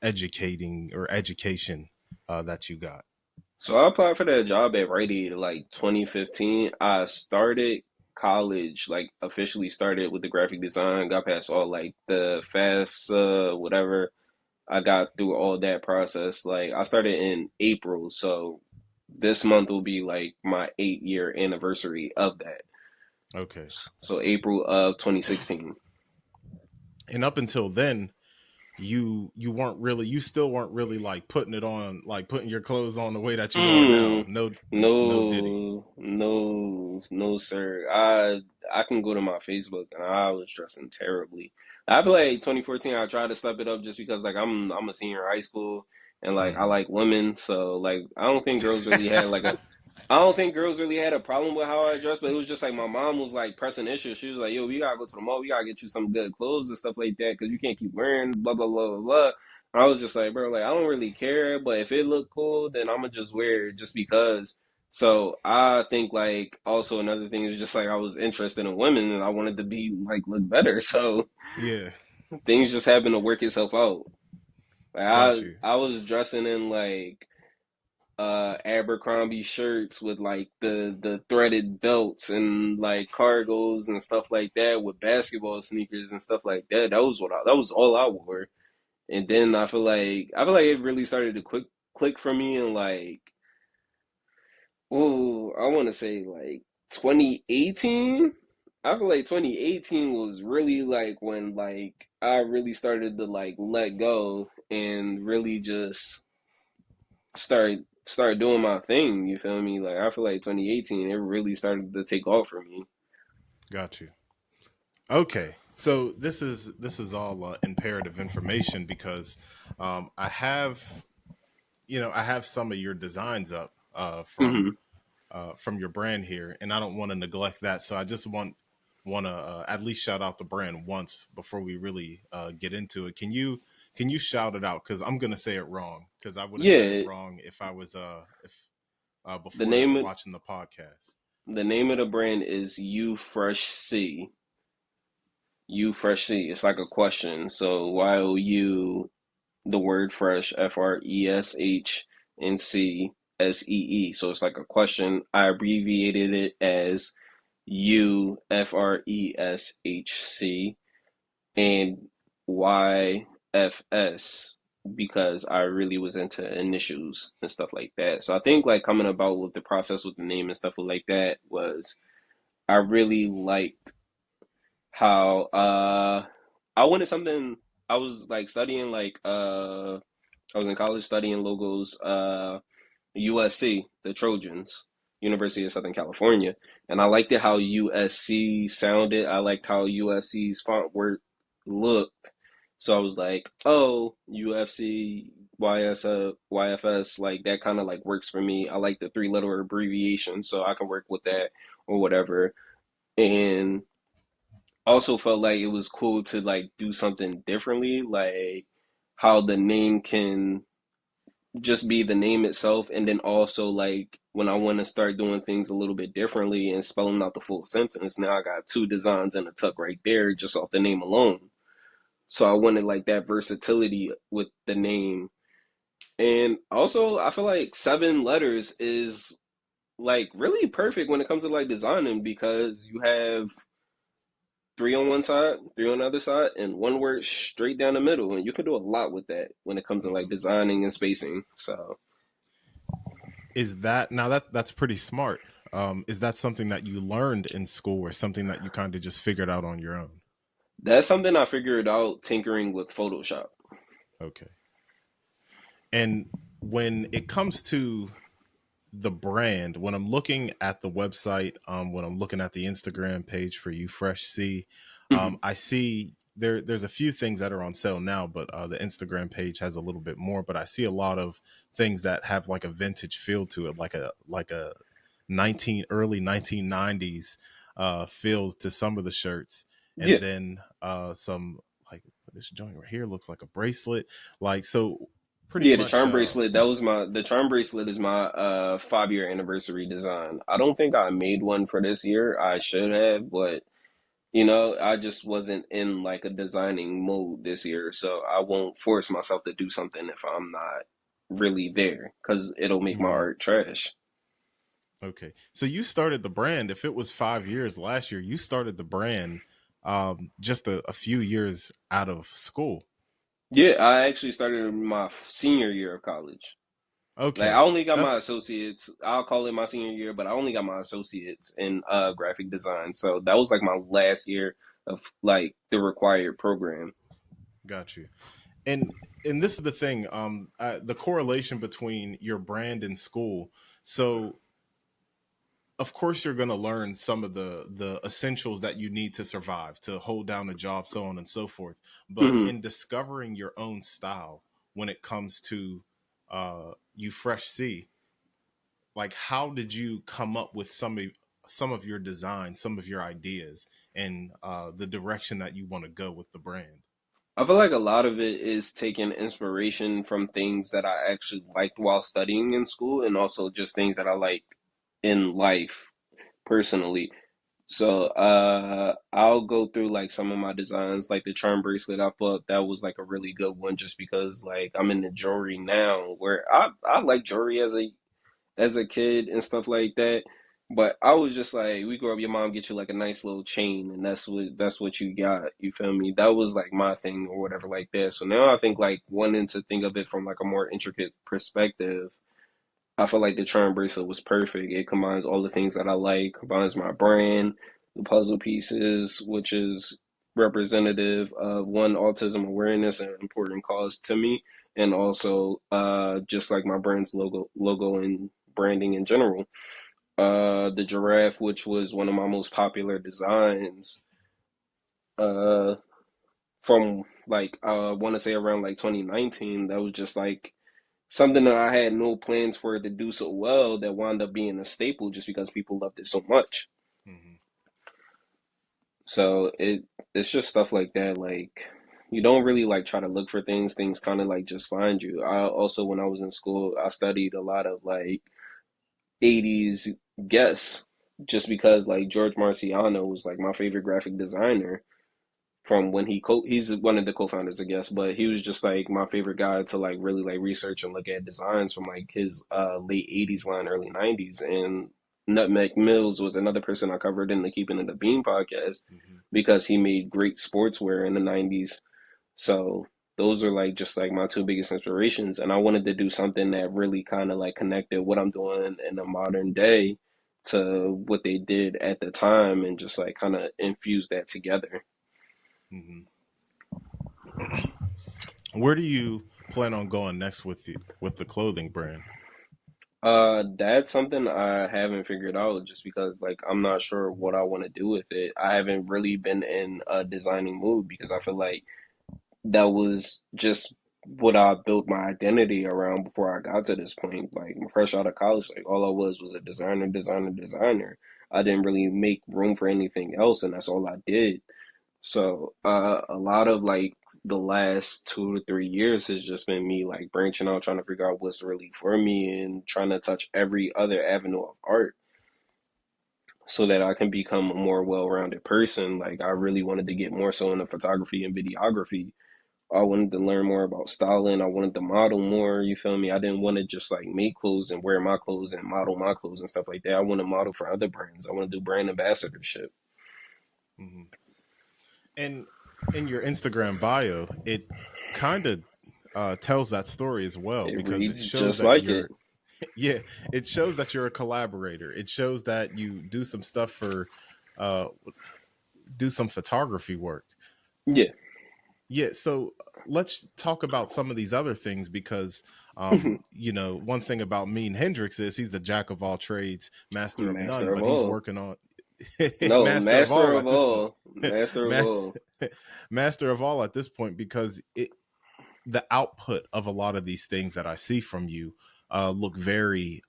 educating or education that you got? So I applied for that job at Rite Aid like 2015. I started college, like officially started with the graphic design, got past all like the FAFSA, whatever. I got through all that process. Like I started in April, so this month will be like my 8 year anniversary of that. Okay, So April of 2016. and up until then, you weren't really, you still weren't really like putting it on, like putting your clothes on the way that you are now. Mm, No diddy. no, sir. I can go to my Facebook and I was dressing terribly. I feel like 2014. I tried to step it up just because like I'm a senior in high school and like I Hmm. like women, so like I don't think girls really had a problem with how I dressed, but it was just like my mom was like pressing issues. She was like, "Yo, we gotta go to the mall. We gotta get you some good clothes and stuff like that because you can't keep wearing blah blah blah blah blah." I was just like, bro, like I don't really care, but if it look cool, then I'm gonna just wear it just because. So I think like also another thing is just like I was interested in women and I wanted to be like look better. So Yeah, things just happened to work itself out. Like got you. I was dressing in like Abercrombie shirts with like the threaded belts and like cargos and stuff like that with basketball sneakers and stuff like that. That was all I wore. And then I feel like it really started to click for me in like oh I want to say like 2018. I feel like 2018 was really like when like I really started to like let go and really just start doing my thing. You feel me? Like I feel like 2018, it really started to take off for me. Got you. Okay, so this is all imperative information because I have I have some of your designs up Hmm. from your brand here, and I don't want to neglect that. So I just want to at least shout out the brand once before we really get into it. Can you shout it out? Because I'm gonna say it wrong. Because I would have said it Yeah, wrong if I was if the before name of watching the podcast. the name of the brand is You Fresh C. You Fresh C. It's like a question. So YOU, the word fresh, FRESH, and CSEE. So it's like a question. I abbreviated it as UFRESHC and YFS because I really was into initials and stuff like that. So I think like coming about with the process with the name and stuff like that was I really liked how I wanted something. I was like studying like I was in college studying logos, USC, the Trojans, University of Southern California, and I liked it how USC sounded. I liked how USC's font work looked. So I was like, oh, UFC, YFS, like that kind of like works for me. I like the three-letter abbreviation, so I can work with that or whatever. And also felt like it was cool to like do something differently, like how the name can just be the name itself, and then also like when I want to start doing things a little bit differently and spelling out the full sentence, now I got two designs in a tuck right there just off the name alone. So I wanted like that versatility with the name. And also I feel like 7 letters is like really perfect when it comes to like designing because you have three on one side, three on the other side, and one word straight down the middle. And you can do a lot with that when it comes to like Mhm. designing and spacing. So Is that now that's pretty smart? Is that something that you learned in school, or something that you kind of just figured out on your own? that's something I figured out tinkering with Photoshop. Okay. And when it comes to the brand, when I'm looking at the website, when I'm looking at the Instagram page for You Fresh C, Hmm. I see there's a few things that are on sale now, but the Instagram page has a little bit more. But I see a lot of things that have like a vintage feel to it, like a 1990s feel to some of the shirts, and Yeah. then some like this joint right here looks like a bracelet, like so pretty Yeah, the much charm bracelet, that was my the charm bracelet is my 5 year anniversary design. I don't think I made one for this year. I should have, but I just wasn't in like a designing mode this year, so I won't force myself to do something if I'm not really there because it'll make my Mhm. art trash. Okay. So you started the brand. If it was 5 years last year, you started the brand just a few years out of school. Yeah, I actually started my senior year of college. Like I Okay. only got That's my associates. I'll call it my senior year, but I only got my associates in graphic design. So that was like my last year of like the required program. got you. And and this is the thing, the correlation between your brand and school. So of course you're going to learn some of the essentials that you need to survive, to hold down a job, so on and so forth, but Hmm. in discovering your own style when it comes to You Fresh C, like how did you come up with some of your designs, some of your ideas, and the direction that you want to go with the brand? I feel like a lot of it is taking inspiration from things that I actually liked while studying in school, and also just things that I liked in life personally. So I'll go through like some of my designs, like the charm bracelet. I thought that was like a really good one just because like I'm in the jewelry now where I like jewelry as a kid and stuff like that. But I was just like, we grow up, your mom get you like a nice little chain, and that's what you got. You feel me? That was like my thing or whatever like that. So now I think like wanting to think of it from like a more intricate perspective, I feel like the charm bracelet was perfect. It combines all the things that I like, combines my brand. the puzzle pieces, which is representative of one, autism awareness, an important cause to me, and also just like my brand's logo and branding in general. The giraffe, which was one of my most popular designs, uh, from like I want to say around like 2019. That was just like something that I had no plans for it to do so well that wound up being a staple just because people loved it so much. Hmm. So it's just stuff like that. Like you don't really like try to look for things. Things kind of like just find you. I also when I was in school, I studied a lot of like 80s guests just because like George Marciano was like my favorite graphic designer from when he's one of the co-founders, I guess, but he was just like my favorite guy to like really like research and look at designs from like his late 80s line, early 90s. And Nutmeg Mills was another person I covered in the Keeping It a Bean podcast Hmm. because he made great sportswear in the 90s. So those are like just like my two biggest inspirations. And I wanted to do something that really kind of like connected what I'm doing in the modern day to what they did at the time and just like kind of infuse that together. Hmm. Where do you plan on going next with the clothing brand? That's something I haven't figured out just because like I'm not sure what I want to do with it. I haven't really been in a designing mood because I feel like that was just what I built my identity around before I got to this point. Like fresh out of college, like all I was a designer, designer, designer. I didn't really make room for anything else, and that's all I did. So, a lot of like the last 2 to 3 years has just been me like branching out, trying to figure out what's really for me and trying to touch every other avenue of art so that I can become a more well-rounded person. Like, I really wanted to get more so into photography and videography. I wanted to learn more about styling. I wanted to model more. You feel me? I didn't want to just like make clothes and wear my clothes and model my clothes and stuff like that. I want to model for other brands. I want to do brand ambassadorship. Hmm. And in your Instagram bio, it kind of tells that story as well It because it reads shows just that like it. you're, yeah, it shows that you're a collaborator. It shows that you do some stuff for, uh, do some photography work. Yeah. Yeah, so let's talk about some of these other things because one thing about Mean Hendrix is he's the jack of all trades, master of none, Master of but he's all. working on No, master of master all of at this point. all. Master of Ma- all. master of all at this point because the output of a lot of these things that I see from you look very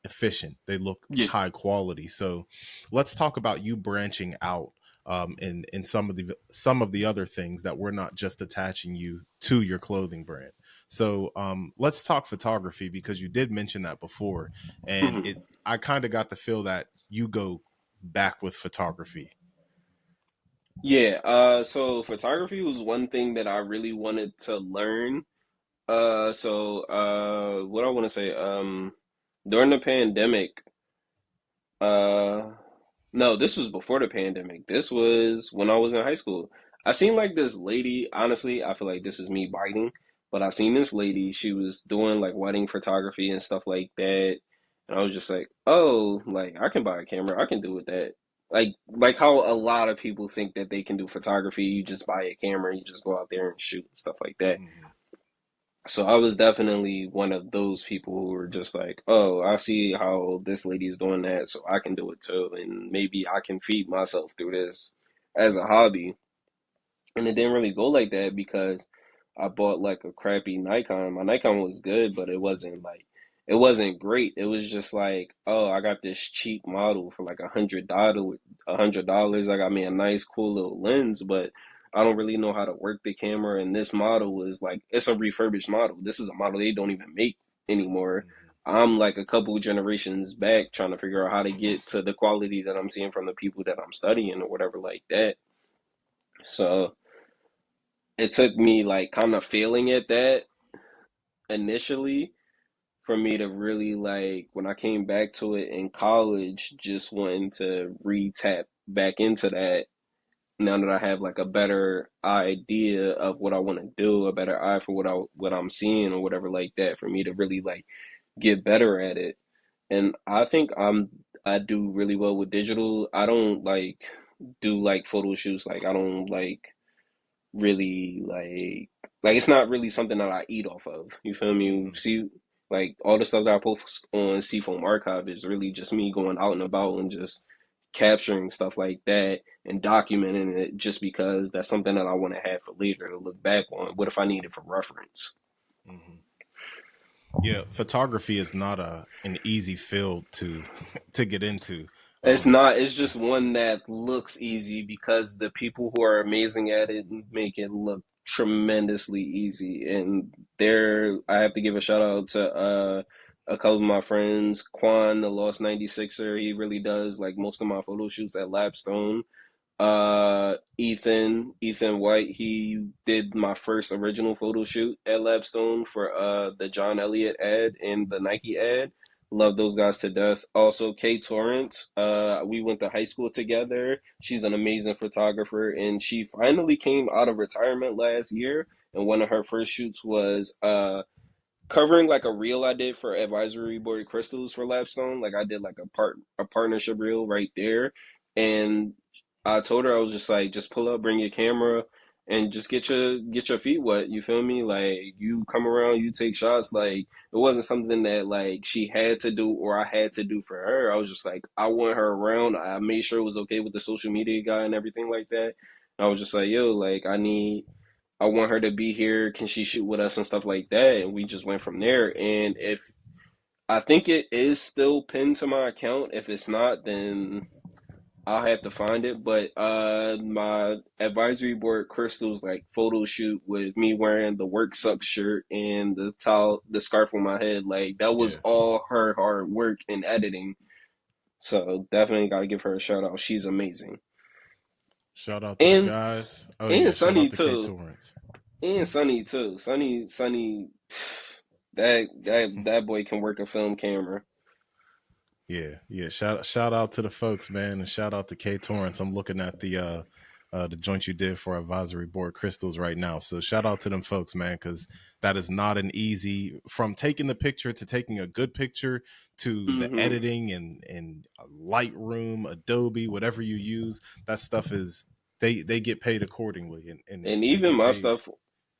efficient. They look Yeah. high quality. So let's talk about you branching out in some of the other things that we're not just attaching you to your clothing brand. So let's talk photography because you did mention that before, and Mhm. it I kind of got the feel that you go back with photography. Yeah, so photography was one thing that I really wanted to learn. What I want to say, during the pandemic, uh, no, this was before the pandemic. This was when I was in high school. I seen like this lady, honestly, I feel like this is me biting, but I seen this lady, she was doing like wedding photography and stuff like that. And I was just like, oh, like I can buy a camera, I can do with that. Like how a lot of people think that they can do photography, you just buy a camera, you just go out there and shoot and stuff like that. Hmm. So I was definitely one of those people who were just like, oh, I see how this lady is doing that, so I can do it too, and maybe I can feed myself through this as a hobby. And it didn't really go like that because I bought like a crappy Nikon. My Nikon was good, but it wasn't great. It was just like, oh, I got this cheap model for like $100. I got me a nice, cool little lens, but I don't really know how to work the camera. And this model is like, it's a refurbished model. This is a model they don't even make anymore. Hmm. I'm like a couple generations back trying to figure out how to get to the quality that I'm seeing from the people that I'm studying or whatever like that. So it took me like kind of failing at that initially for me to really like when I came back to it in college, just wanting to re-tap back into that now that I have like a better idea of what I want to do, a better eye for what I'm seeing or whatever like that, for me to really like get better at it. And I think I do really well with digital. I don't do like photo shoots. Like I don't really like it's not really something that I eat off of. You feel me? Hmm. See, like all the stuff that I post on Seafoam Archive is really just me going out and about and just capturing stuff like that and documenting it just because that's something that I want to have for later to look back on. What if I need it for reference? Hmm. Yeah, photography is not a an easy field to to get into. It's Um, not, it's just one that looks easy because the people who are amazing at it make it look tremendously easy. And there, I have to give a shout out to a couple of my friends. Quan, the Lost 96er, he really does like most of my photo shoots at Lapstone. Ethan White, he did my first original photo shoot at Lapstone for the John Elliott ad and the Nike ad. Love those guys to death. Also, Kay Torrance, we went to high school together. She's an amazing photographer, and she finally came out of retirement last year. And one of her first shoots was covering like a reel I did for advisory board crystals for Lapstone. Like I did like a partnership reel right there, and I told her I was just like, just pull up, bring your camera, and just get your feet wet. You feel me? Like you come around, you take shots. Like it wasn't something that like she had to do or I had to do for her. I was just like, I want her around. I made sure it was okay with the social media guy and everything like that. I was just like, yo, like I want her to be here. Can she shoot with us and stuff like that? And we just went from there. And if I think it is still pinned to my account, if it's not, then I'll have to find it. But my advisory board crystals like photo shoot with me wearing the work sucks shirt and the towel, the scarf on my head, like that was yeah. all her hard work in editing. So definitely gotta give her a shout out. She's amazing. Shout out to the And guys. Oh and yeah, shout Sunny out to K too. Torrance. And Sunny too. Sunny, that boy can work a film camera. Yeah, yeah. Shout out to the folks, man, and shout out to K Torrance. I'm looking at the joint you did for advisory board crystals right now. So shout out to them folks, man, because that is not an easy from taking the picture to taking a good picture to the Hmm. editing and Lightroom, Adobe, whatever you use. That stuff is they get paid accordingly, and And they get paid.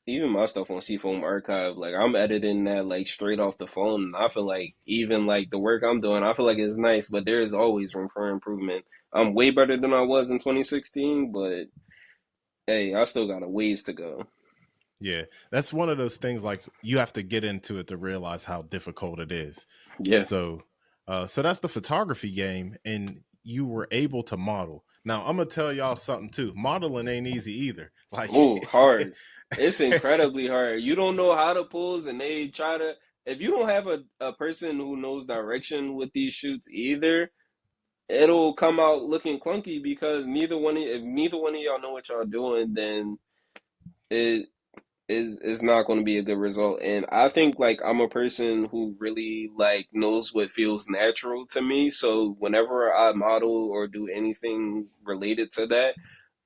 even my stuff on Seafoam Archive, like I'm editing that like straight off the phone, and I feel like even like the work I'm doing, I feel like it's nice, but there is always room for improvement. I'm way better than I was in 2016, but hey, I still got a ways to go. Yeah, that's one of those things like you have to get into it to realize how difficult it is. Yeah. So, so that's the photography game, and you were able to model. Now, I'm gonna tell y'all something too. Modeling ain't easy either. Like, Oh, hard. It's incredibly hard. You don't know how to pose, and they try to. If you don't have a person who knows direction with these shoots either, it'll come out looking clunky because if neither one of y'all know what y'all doing, then it is not going to be a good result. And I think like I'm a person who really like knows what feels natural to me. So whenever I model or do anything related to that,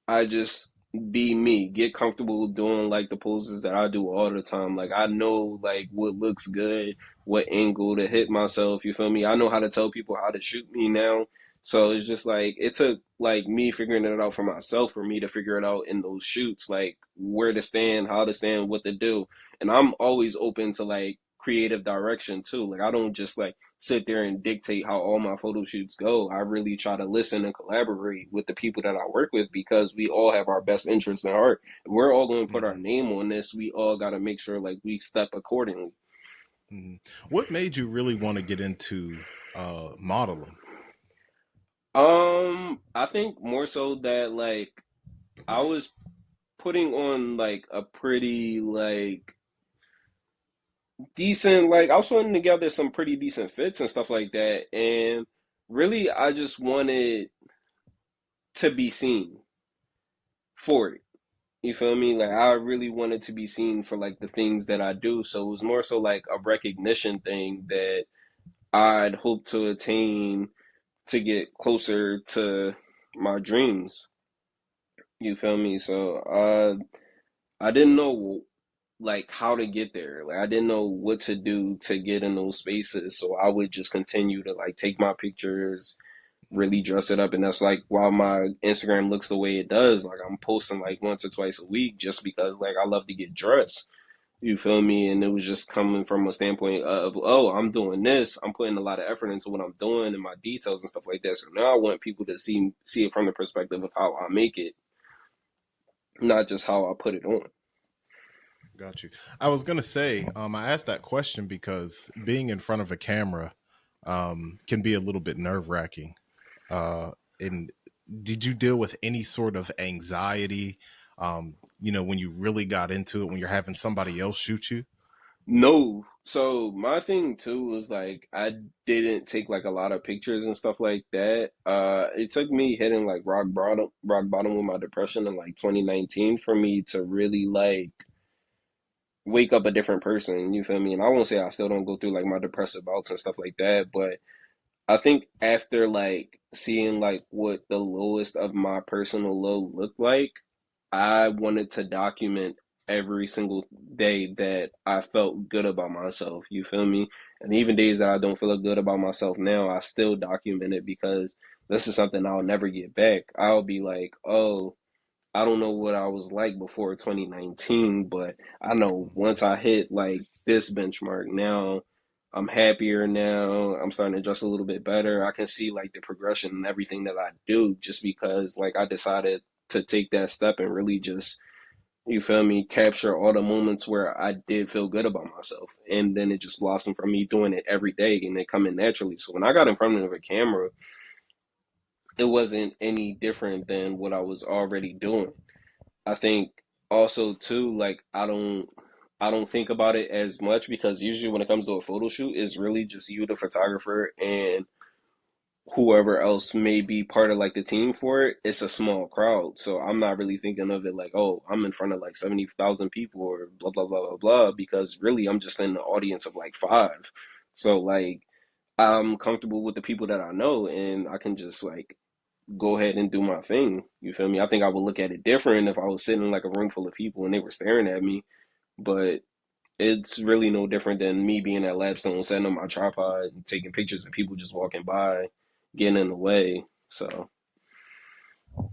I just be me, get comfortable doing like the poses that I do all the time. Like I know like what looks good, what angle to hit myself, you feel me? I know how to tell people how to shoot me now. So it's just like it took like me figuring it out for myself for me to figure it out in those shoots, like where to stand, how to stand, what to do. And I'm always open to like creative direction too. Like I don't just like sit there and dictate how all my photo shoots go. I really try to listen and collaborate with the people that I work with because we all have our best interests in heart. If we're all going to put our mhm, name on this, we all got to make sure like we step accordingly. mhm. What made you really want to get into modeling? I think more so that like I was putting on like a pretty like decent like I was putting together some pretty decent fits and stuff like that, and really I just wanted to be seen for it. You feel me? Like I really wanted to be seen for like the things that I do. So it was more so like a recognition thing that I'd hope to attain to get closer to my dreams. You feel me? So I didn't know like how to get there. Like I didn't know what to do to get in those spaces. So I would just continue to like take my pictures, really dress it up, and that's like why my Instagram looks the way it does. Like I'm posting like once or twice a week just because like I love to get dressed. You feel me? And it was just coming from a standpoint of, oh, I'm doing this. I'm putting a lot of effort into what I'm doing and my details and stuff like that. So now I want people to see it from the perspective of how I make it, not just how I put it on. Got you. I was gonna say, I asked that question because being in front of a camera can be a little bit nerve wracking. And did you deal with any sort of anxiety? When you really got into it, when you're having somebody else shoot you. No. So my thing too was like I didn't take like a lot of pictures and stuff like that. It took me hitting like rock bottom with my depression in like 2019 for me to really like wake up a different person. You feel me? And I won't say I still don't go through like my depressive bouts and stuff like that, but I think after like seeing like what the lowest of my personal low looked like, I wanted to document every single day that I felt good about myself. You feel me? And even days that I don't feel good about myself now, I still document it because this is something I'll never get back. I'll be like, oh, I don't know what I was like before 2019, but I know once I hit like this benchmark now, I'm happier now. I'm starting to dress a little bit better. I can see like the progression and everything that I do just because like I decided to take that step and really just, you feel me, capture all the moments where I did feel good about myself. And then it just blossomed from me doing it every day and it coming naturally. So when I got in front of a camera, it wasn't any different than what I was already doing. I think also too, like I don't think about it as much because usually when it comes to a photo shoot, it's really just you, the photographer, and whoever else may be part of like the team for it. It's a small crowd, so I'm not really thinking of it like, oh, I'm in front of like 70,000 people or blah blah blah blah blah. Because really, I'm just in the audience of like five. So like I'm comfortable with the people that I know, and I can just like go ahead and do my thing. You feel me? I think I would look at it different if I was sitting in like a room full of people and they were staring at me. But it's really no different than me being at Lapstone, setting up my tripod, and taking pictures of people just walking by, getting in the way. So,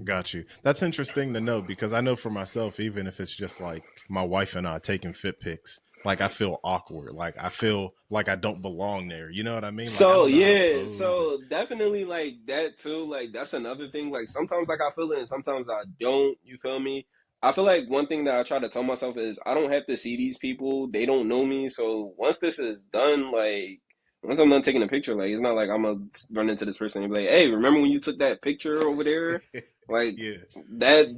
Got you. That's interesting to know because I know for myself, even if it's just like my wife and I taking fit pics, like I feel awkward. Like I feel like I don't belong there. You know what I mean? Like I so don't know how to yeah, pose. And so definitely like that too. Like that's another thing. Like sometimes like I feel it and sometimes I don't. You feel me? I feel like one thing that I try to tell myself is I don't have to see these people. They don't know me. So once this is done, like once I'm done taking a picture, like it's not like I'm gonna run into this person and be like, "Hey, remember when you took that picture over there?" Like yeah. that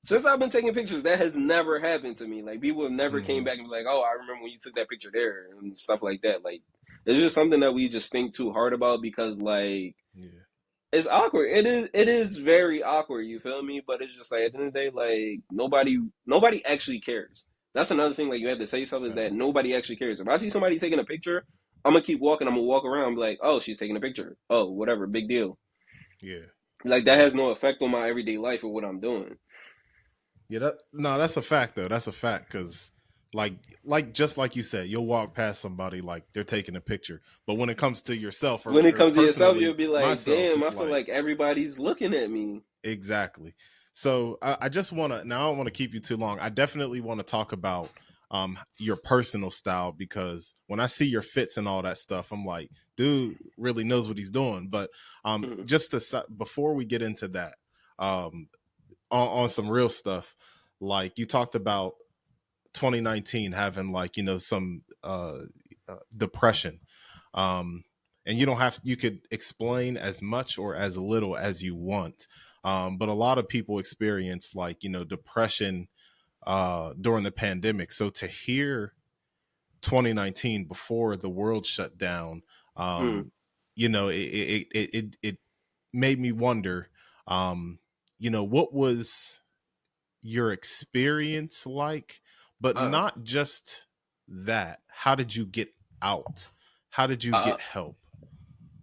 since I've been taking pictures, that has never happened to me. Like people have never came Hmm. back and be like, "Oh, I remember when you took that picture there" and stuff like that. Like it's just something that we just think too hard about because like Yeah. it's awkward. It is very awkward, you feel me? But it's just like at the end of the day, like nobody actually cares. That's another thing like you have to say yourself is that Facts. nobody actually cares. If I see somebody taking a picture, I'm gonna keep walking, I'm gonna walk around and be like, "Oh, she's taking a picture. Oh, whatever, big deal." Yeah. Like that Yeah. has no effect on my everyday life or what I'm doing. Yeah. No, that's a fact though. That's a fact because like just like you said, you'll walk past somebody like they're taking a picture, but when it comes to yourself When it or comes to yourself, personally you'll be like, myself, damn, I it's feel like like everybody's looking at me. exactly. So I just want to now I don't want to keep you too long. I definitely want to talk about your personal style because when I see your fits and all that stuff, I'm like, dude really knows what he's doing. But Mhm. just to before we get into that, um, on some real stuff, like you talked about 2019 having like some depression, um, and you don't have you could explain as much or as little as you want, but a lot of people experience like depression during the pandemic. So to hear 2019 before the world shut down, Mm. it made me wonder, what was your experience like, but Uh, not just that. How did you get out? How did you uh, get help?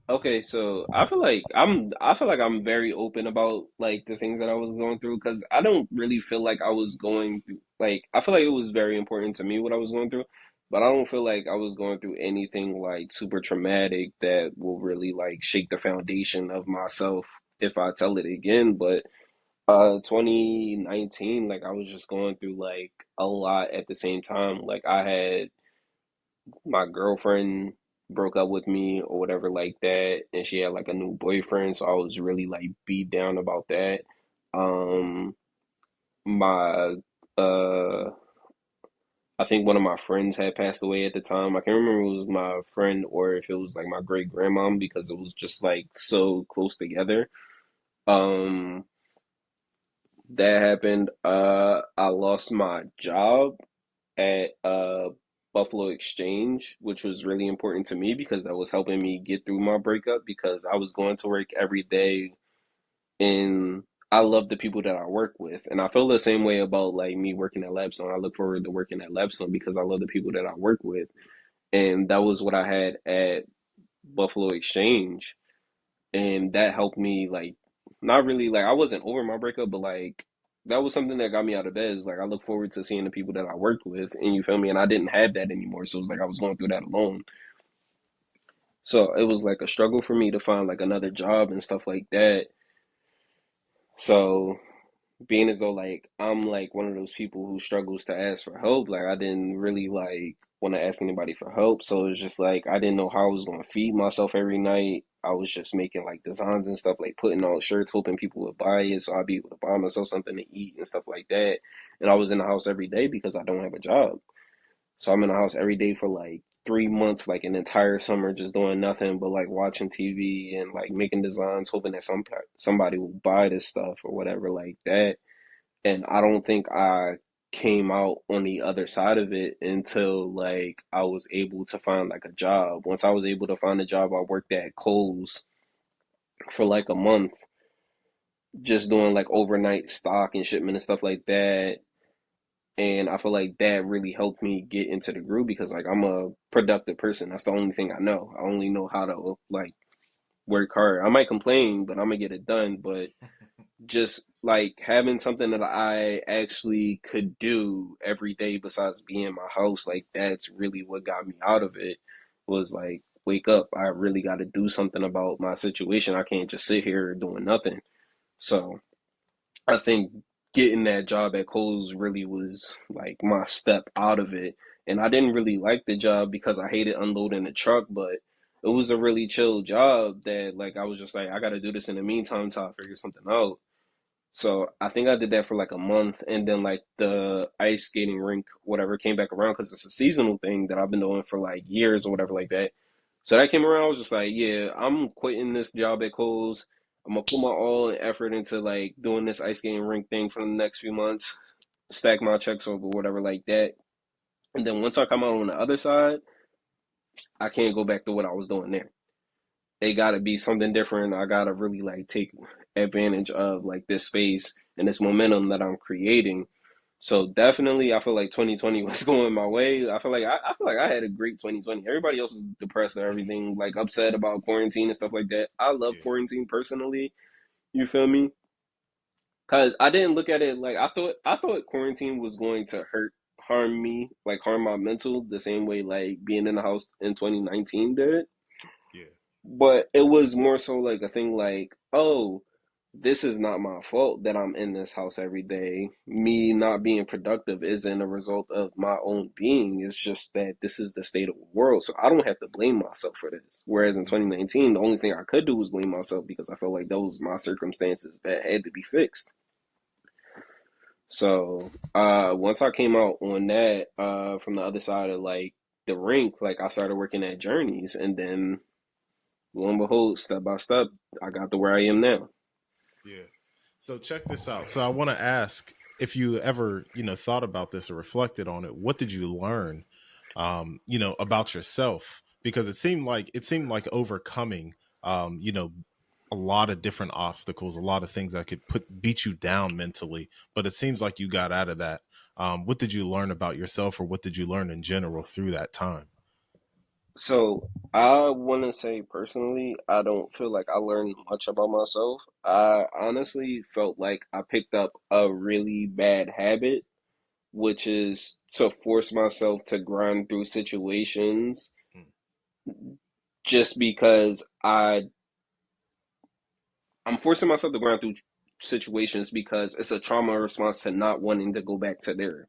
okay, so I feel like I'm very open about like the things that I was going through because I don't really feel like I was going through like I feel like it was very important to me what I was going through, but I don't feel like I was going through anything like super traumatic that will really like shake the foundation of myself if I tell it again. But 2019, like I was just going through like a lot at the same time. Like I had my girlfriend broke up with me or whatever like that, and she had like a new boyfriend, so I was really like beat down about that. Um, my uh I think one of my friends had passed away at the time. I can't remember if it was my friend or if it was like my great grandmom because it was just like so close together. Um, that happened. I lost my job at Buffalo Exchange, which was really important to me because that was helping me get through my breakup because I was going to work every day and I love the people that I work with. And I feel the same way about like me working at Lapstone. I look forward to working at Lapstone because I love the people that I work with. And that was what I had at Buffalo Exchange. And that helped me like not really like I wasn't over my breakup, but like that was something that got me out of bed. Is like I look forward to seeing the people that I worked with, and you feel me? And I didn't have that anymore. So it was like I was going through that alone. So it was like a struggle for me to find like another job and stuff like that. So being as though like I'm like one of those people who struggles to ask for help. Like I didn't really like want to ask anybody for help. So it's just like I didn't know how I was gonna feed myself every night. I was just making like designs and stuff, like putting on shirts, hoping people would buy it so I'd be able to buy myself something to eat and stuff like that. And I was in the house every day because I don't have a job. So I'm in the house every day for like 3 months, like an entire summer, just doing nothing but like watching TV and like making designs, hoping that somebody will buy this stuff or whatever like that. And I don't think I came out on the other side of it until like I was able to find like a job. Once I was able to find a job, I worked at Kohl's for like a month, just doing like overnight stock and shipment and stuff like that. And I feel like that really helped me get into the groove because like I'm a productive person. That's the only thing I know. I only know how to like work hard. I might complain, but I'm gonna get it done. But just like having something that I actually could do every day besides being in my house, like that's really what got me out of it was like, wake up. I really got to do something about my situation. I can't just sit here doing nothing. So I think getting that job at Kohl's really was like my step out of it. And I didn't really like the job because I hated unloading the truck, but it was a really chill job that like I was just like, I got to do this in the meantime until I figure something out. So I think I did that for like a month, and then like the ice skating rink, whatever, came back around because it's a seasonal thing that I've been doing for like years or whatever like that. So that came around, I was just like, yeah, I'm quitting this job at Kohl's. I'm gonna put my all and effort into like doing this ice skating rink thing for the next few months, stack my checks over whatever like that. And then once I come out on the other side, I can't go back to what I was doing there. It gotta be something different. I gotta really like take advantage of like this space and this momentum that I'm creating. So definitely, I feel like 2020 was going my way. I feel like I had a great 2020. Everybody else was depressed or everything, like upset about quarantine and stuff like that. I love Yeah. quarantine personally. You feel me? Cause I didn't look at it like I thought quarantine was going to harm me, like harm my mental the same way like being in the house in 2019 did. Yeah. But it was more so like a thing like, oh, this is not my fault that I'm in this house every day. Me not being productive isn't a result of my own being. It's just that this is the state of the world. So I don't have to blame myself for this. Whereas in Hmm. 2019, the only thing I could do was blame myself because I felt like those were my circumstances that had to be fixed. So once I came out on that from the other side of like the rink, like I started working at Journeys and then lo and behold, step by step, I got to where I am now. Yeah. So check this out. So I want to ask if you ever, thought about this or reflected on it. What did you learn, about yourself? Because it seemed like overcoming, a lot of different obstacles, a lot of things that could beat you down mentally. But it seems like you got out of that. What did you learn about yourself, or what did you learn in general through that time? So I want to say personally, I don't feel like I learned much about myself. I honestly felt like I picked up a really bad habit which is to force myself to grind through situations Mm. just because I'm forcing myself to grind through situations because it's a trauma response to not wanting to go back to there.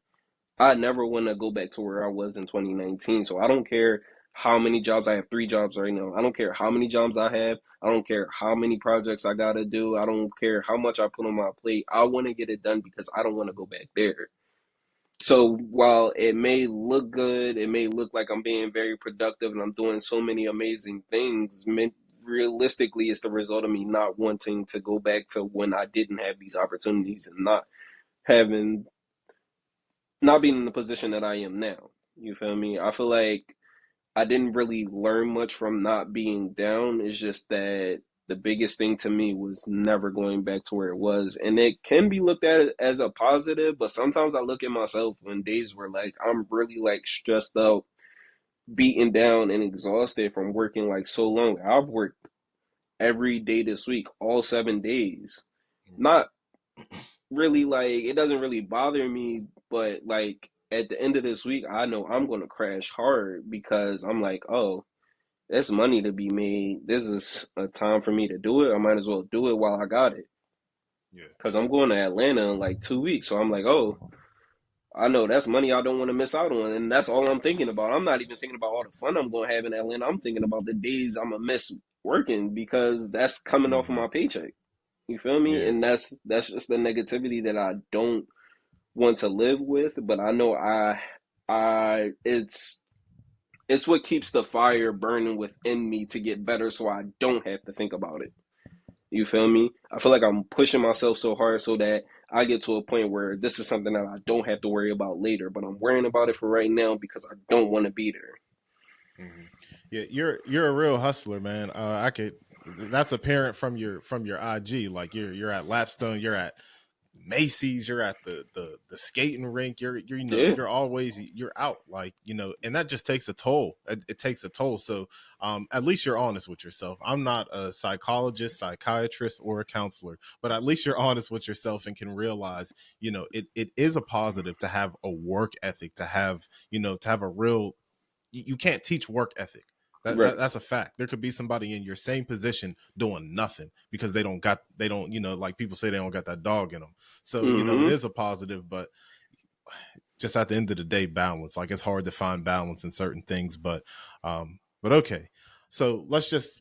I never want to go back to where I was in 2019. So I don't care how many jobs I have, 3 jobs right now. I don't care how many jobs I have. I don't care how many projects I got to do. I don't care how much I put on my plate. I want to get it done because I don't want to go back there. So while it may look good, it may look like I'm being very productive and I'm doing so many amazing things, realistically, it's the result of me not wanting to go back to when I didn't have these opportunities and having, not being in the position that I am now. You feel me? I feel like I didn't really learn much from not being down. It's just that the biggest thing to me was never going back to where it was. And it can be looked at as a positive, but sometimes I look at myself when days where like I'm really like stressed out, beaten down and exhausted from working like so long. I've worked every day this week, all 7 days. Mhm. Not really like it doesn't really bother me, but like at the end of this week, I know I'm gonna crash hard because I'm like, oh, there's money to be made. This is a time for me to do it. I might as well do it while I got it. Yeah. Because I'm going to Atlanta in like 2 weeks. So I'm like, oh, I know that's money I don't want to miss out on. And that's all I'm thinking about. I'm not even thinking about all the fun I'm going to have in Atlanta. I'm thinking about the days I'm going to miss working because that's coming off of Hmm. my paycheck. You feel me? Yeah. And that's just the negativity that I don't want to live with. But I know it's what keeps the fire burning within me to get better so I don't have to think about it. You feel me? I feel like I'm pushing myself so hard so that I get to a point where this is something that I don't have to worry about later, but I'm worrying about it for right now because I don't want to be there. Hmm. Yeah, you're a real hustler, man. I could. That's apparent from your IG. Like you're at Lapstone, you're at Macy's, you're at the skating rink. You're Yeah. you're always you're out. Like and that just takes a toll. It takes a toll. So at least you're honest with yourself. I'm not a psychologist, psychiatrist, or a counselor, but at least you're honest with yourself and can realize it is a positive to have a work ethic, to have to have a real you can't teach work ethic. Right. That's a fact. There could be somebody in your same position doing nothing because they don't like people say they don't got that dog in them. So it Mm-hmm. is a positive, but just at the end of the day, balance. Like it's hard to find balance in certain things, but okay. So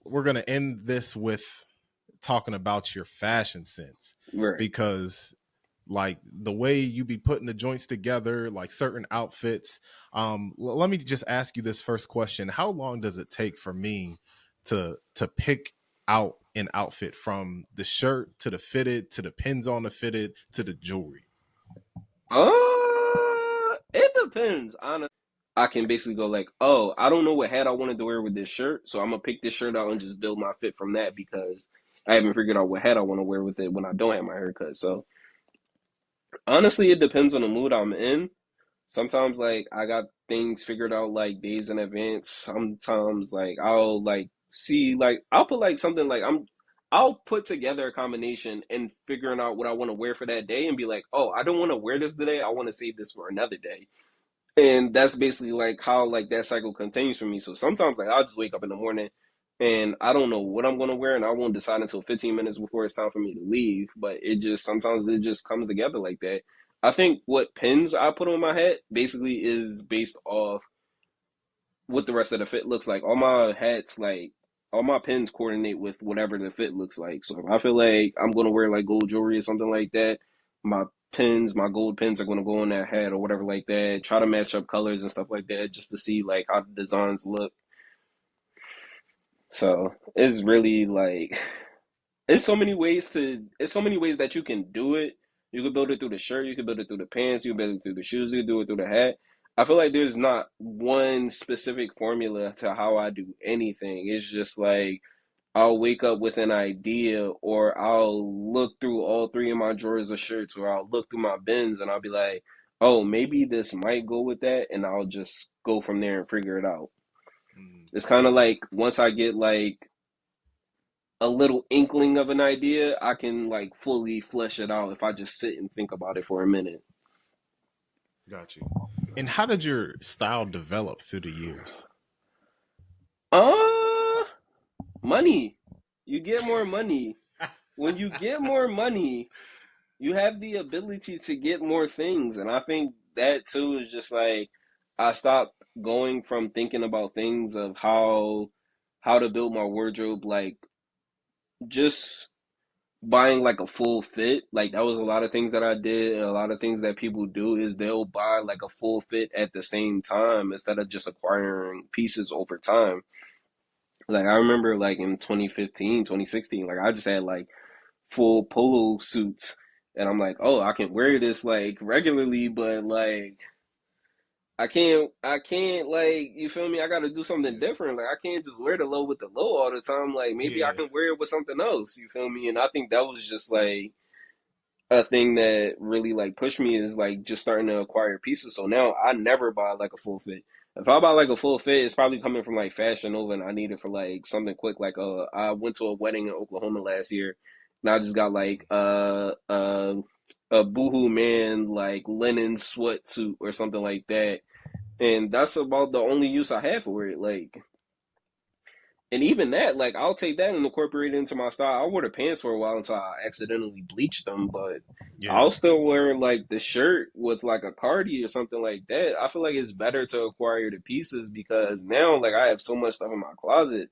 we're gonna end this with talking about your fashion sense Right. because like the way you be putting the joints together, like certain outfits. Let me just ask you this first question: how long does it take for me to pick out an outfit, from the shirt to the fitted to the pins on the fitted to the jewelry? It depends. Honestly, I can basically go like, oh, I don't know what hat I wanted to wear with this shirt, so I'm gonna pick this shirt out and just build my fit from that because I haven't figured out what hat I want to wear with it when I don't have my haircut. So honestly, it depends on the mood I'm in. Sometimes like I got things figured out like days in advance. Sometimes like I'll like see like I'll put like something like I'll put together a combination and figuring out what I want to wear for that day and be like, oh, I don't want to wear this today. I want to save this for another day. And that's basically like how like that cycle continues for me. So sometimes like I'll just wake up in the morning and I don't know what I'm gonna wear and I won't decide until 15 minutes before it's time for me to leave. But it just sometimes it just comes together like that. I think what pins I put on my head basically is based off what the rest of the fit looks like. All my hats, like all my pins coordinate with whatever the fit looks like. So if I feel like I'm gonna wear like gold jewelry or something like that, my pins, my gold pins are gonna go on that hat or whatever like that. Try to match up colors and stuff like that just to see like how the designs look. So it's really like it's so many ways that you can do it. You can build it through the shirt, you can build it through the pants, you can build it through the shoes, you can do it through the hat. I feel like there's not one specific formula to how I do anything. It's just like I'll wake up with an idea or I'll look through all three of my drawers of shirts or I'll look through my bins and I'll be like, oh, maybe this might go with that and I'll just go from there and figure it out. Mm, It's kind of okay. like once I get like a little inkling of an idea, I can like fully flesh it out if I just sit and think about it for a minute. Got you. And how did your style develop through the years? Uh, Money. You get more money. When you get more money, you have the ability to get more things. And I think that too is just like I stopped going from thinking about things of how to build my wardrobe, like just buying like a full fit. Like that was a lot of things that I did, and a lot of things that people do is they'll buy like a full fit at the same time instead of just acquiring pieces over time. Like I remember like in 2015, 2016, like I just had like full polo suits, and I'm like, "Oh, I can wear this like regularly, but like I can't like, you feel me? I got to do something Yeah. different. Like I can't just wear the low with the low all the time. Like maybe I Yeah. can wear it with something else, you feel me?" And I think that was just like a thing that really like pushed me is like just starting to acquire pieces. So now I never buy like a full fit. If I buy like a full fit, it's probably coming from like Fashion Nova, and I need it for like something quick. Like I went to a wedding in Oklahoma last year, and I just got like a Boohoo Man like linen sweatsuit or something like that, and that's about the only use I have for it. Like, and even that, like, I'll take that and incorporate it into my style. I wore the pants for a while until I accidentally bleached them, but Yeah. I'll still wear like the shirt with like a cardi or something like that. I feel like it's better to acquire the pieces because now, like, I have so much stuff in my closet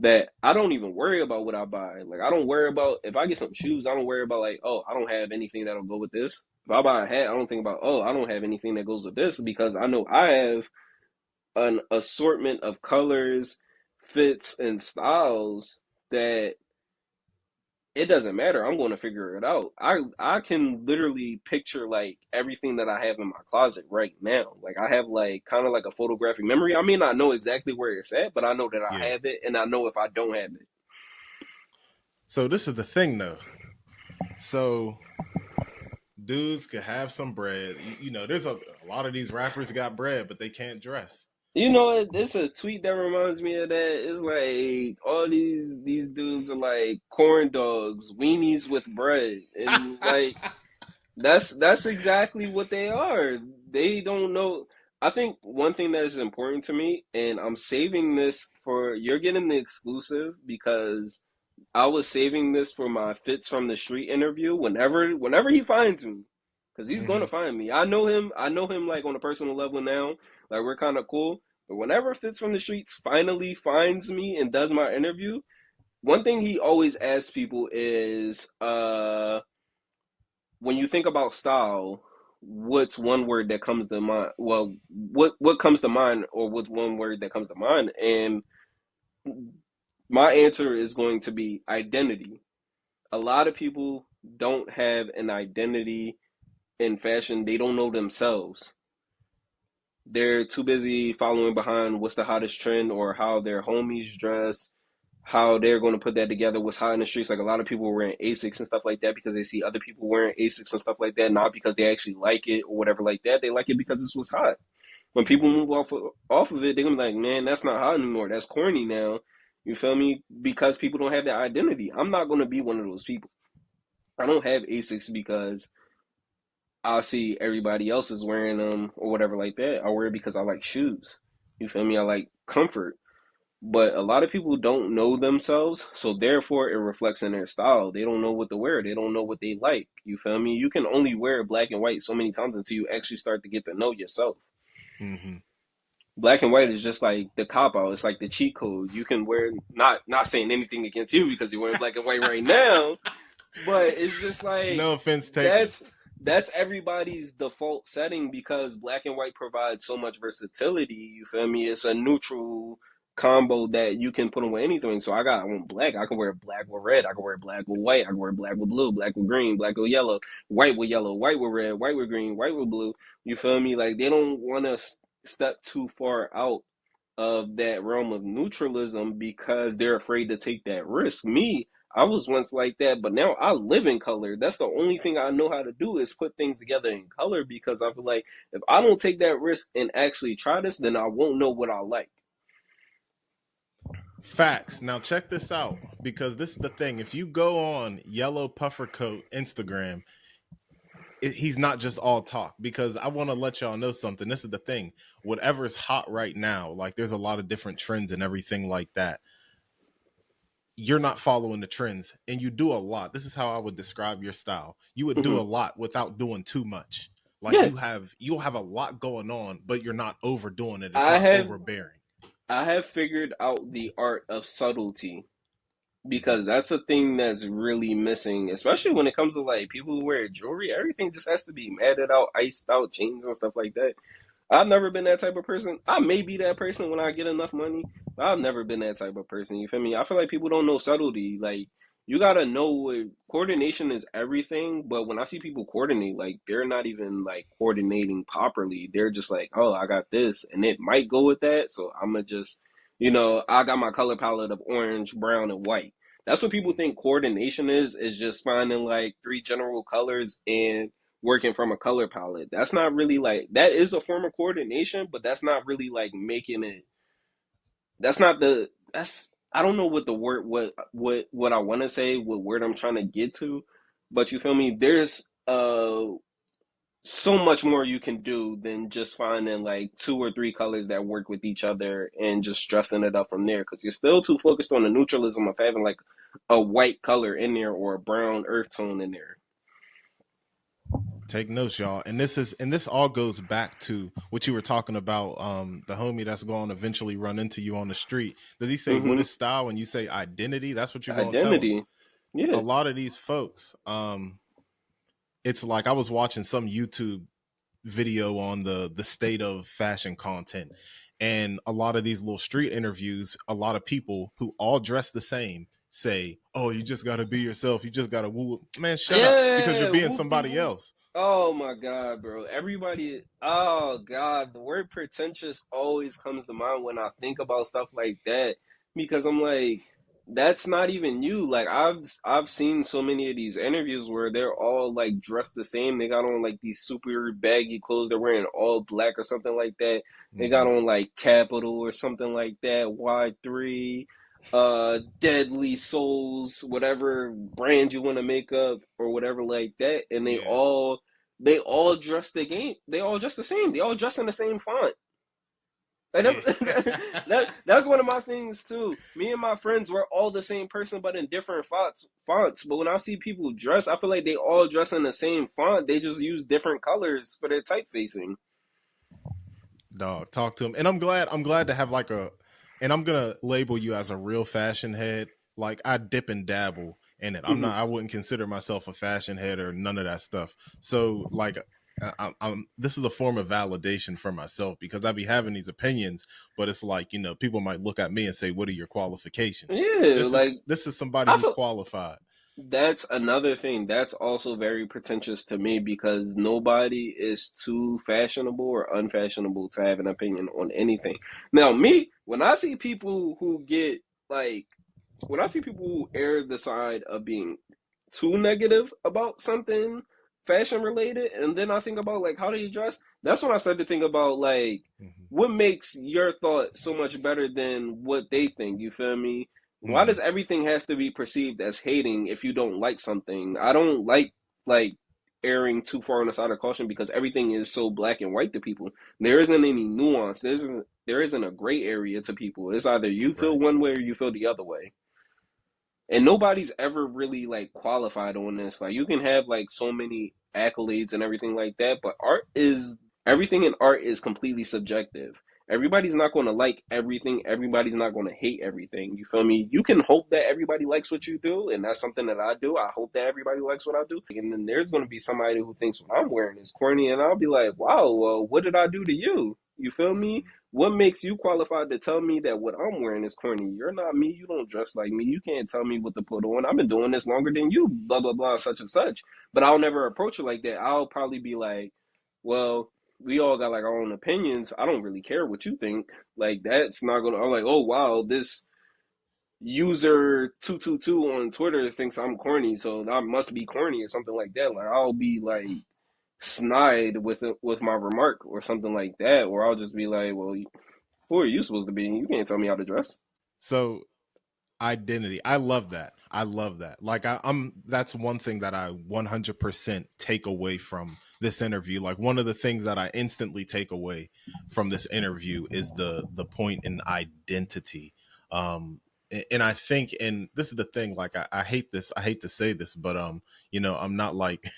that I don't even worry about what I buy. Like, I don't worry about if I get some shoes, I don't worry about like, oh, I don't have anything that'll go with this. If I buy a hat, I don't think about, oh, I don't have anything that goes with this because I know I have an assortment of colors, fits, and styles that it doesn't matter. I'm going to figure it out. I can literally picture like everything that I have in my closet right now. Like I have like kind of like a photographic memory. I may not know exactly where it's at, but I know that I Yeah. have it, and I know if I don't have it. So this is the thing though. So dudes could have some bread. There's a lot of these rappers got bread, but they can't dress. You know, it's a tweet that reminds me of that. It's like all these dudes are like corn dogs, weenies with bread, and like that's exactly what they are. They don't know. I think one thing that is important to me, and I'm saving this for you're getting the exclusive because I was saving this for my Fits from the Street interview whenever he finds me, because he's Hmm. gonna find me. I know him. I know him like on a personal level now. Like we're kind of cool. But whenever Fits from the Streets finally finds me and does my interview, one thing he always asks people is, when you think about style, what's one word that comes to mind? Well, what comes to mind, or what's one word that comes to mind? And my answer is going to be identity. A lot of people don't have an identity in fashion. They don't know themselves. They're too busy following behind what's the hottest trend or how their homies dress, how they're going to put that together, what's hot in the streets. Like a lot of people are wearing Asics and stuff like that because they see other people wearing Asics and stuff like that, not because they actually like it or whatever like that. They like it because it's what's hot. When people move off of it, they're gonna be like, man, that's not hot anymore. That's corny now. You feel me? Because people don't have that identity. I'm not gonna be one of those people. I don't have Asics because I see everybody else is wearing them or whatever like that. I wear it because I like shoes. You feel me? I like comfort. But a lot of people don't know themselves, so therefore it reflects in their style. They don't know what to wear. They don't know what they like. You feel me? You can only wear black and white so many times until you actually start to get to know yourself. Hmm. Black and white is just like the cop out. It's like the cheat code. You can wear, not saying anything against you because you're wearing black and white right now, but it's just like No offense taken. that's everybody's default setting because black and white provides so much versatility. You feel me? It's a neutral combo that you can put on with anything. So I want black. I can wear black with red. I can wear black with white. I can wear black with blue, black with green, black with yellow, white with red, white with green, white with blue. You feel me? Like they don't want to step too far out of that realm of neutralism because they're afraid to take that risk. Me, I was once like that, but now I live in color. That's the only thing I know how to do is put things together in color because I feel like if I don't take that risk and actually try this, then I won't know what I like. Facts. Now check this out because this is the thing. If you go on Yellow Puffer Coat Instagram, he's not just all talk, because I want to let y'all know something. This is the thing. Whatever's hot right now, like there's a lot of different trends and everything like that. You're not following the trends and you do a lot. This is how I would describe your style. You would do Hmm. a lot without doing too much. Like Yeah, you'll have a lot going on, but you're not overdoing it. It's I not have overbearing. I have figured out the art of subtlety Hmm. because that's a thing that's really missing, especially when it comes to like people who wear jewelry. Everything just has to be matted out, iced out, chains and stuff like that. I've never been that type of person. I may be that person when I get enough money, but I've never been that type of person. You feel me? I feel like people don't know subtlety. Like you gotta know coordination is everything. But when I see people coordinate, like they're not even like coordinating properly. They're just like, oh, I got this, and it might go with that. So I'm gonna just, I got my color palette of orange, brown, and white. That's what people think coordination is just finding like three general colors and working from a color palette. That's not really like that is a form of coordination, but that's not really like making it. That's not the that's I don't know what the word what I want to say, what word I'm trying to get to, but you feel me? There's so much more you can do than just finding like two or three colors that work with each other and just dressing it up from there because you're still too focused on the neutralism of having like a white color in there or a brown earth tone in there. Take notes, y'all. And this all goes back to what you were talking about. The homie that's going to eventually run into you on the street. Does he say what Mm-hmm. is style? When you say identity, that's what you're going to tell him. Identity. Yeah. A lot of these folks, it's like I was watching some YouTube video on the state of fashion content, and a lot of these little street interviews, a lot of people who all dress the same say, oh, you just got to be yourself, you just got to woo. Man, shut up, because you're Yeah, being whoop de somebody whoop. else. Oh my God, bro. Everybody, oh God, the word pretentious always comes to mind when I think about stuff like that because I'm like, that's not even you. Like I've seen so many of these interviews where they're all like dressed the same. They got on like these super baggy clothes. They're wearing all black or something like that. They got Hmm. on like Capital or something like that, Y3, Deadly Souls, whatever brand you want to make up or whatever like that, and Yeah. they all dress the game. They all dress the same. They all dress in the same font. Like Yeah. that's one of my things too. Me and my friends were all the same person, but in different fonts. But when I see people dress, I feel like they all dress in the same font. They just use different colors for their typefacing. Dog, talk to him. And I'm glad to have like a, and I'm gonna label you as a real fashion head. Like I dip and dabble in it. Hmm. I wouldn't consider myself a fashion head or none of that stuff. So like I'm this is a form of validation for myself, because I be having these opinions, but it's like, people might look at me and say, what are your qualifications? Yeah, this like is this is somebody I who's feel qualified. that's another thing. That's also very pretentious to me because nobody is too fashionable or unfashionable to have an opinion on anything. Now, me, like, when I see people who err the side of being too negative about something fashion related, and then I think about like how do you dress, that's when I start to think about like Hmm. what makes your thought so much better than what they think. You feel me? Why does Hmm. everything have to be perceived as hating if you don't like something? I don't like erring too far on the side of caution because everything is so black and white to people. There isn't any nuance. There isn't a gray area to people. It's either you feel Right. one way or you feel the other way. And nobody's ever really like qualified on this. Like you can have like so many accolades and everything like that, but everything in art is completely subjective. Everybody's not going to like everything. Everybody's not going to hate everything. You feel me? You can hope that everybody likes what you do, and that's something that I do. I hope that everybody likes what I do. And then there's going to be somebody who thinks what I'm wearing is corny, and I'll be like, wow, well, what did I do to you? You feel me? What makes you qualified to tell me that what I'm wearing is corny? You're not me. You don't dress like me. You can't tell me what to put on. I've been doing this longer than you, blah, blah, blah, such and such. But I'll never approach it like that. I'll probably be like, well, we all got like our own opinions. I don't really care what you think. Like, that's not going to, I'm like, oh, wow, this user 222 on Twitter thinks I'm corny. So I must be corny or something like that. Like, I'll be like, snide with my remark or something like that, or I'll just be like, "Well, who are you supposed to be? You can't tell me how to dress." So identity, I love that. I love that. Like I'm that's one thing that I 100% take away from this interview. Like one of the things that I instantly take away from this interview is the point in identity. And I think, and this is the thing, like I hate this, I hate to say this, but I'm not like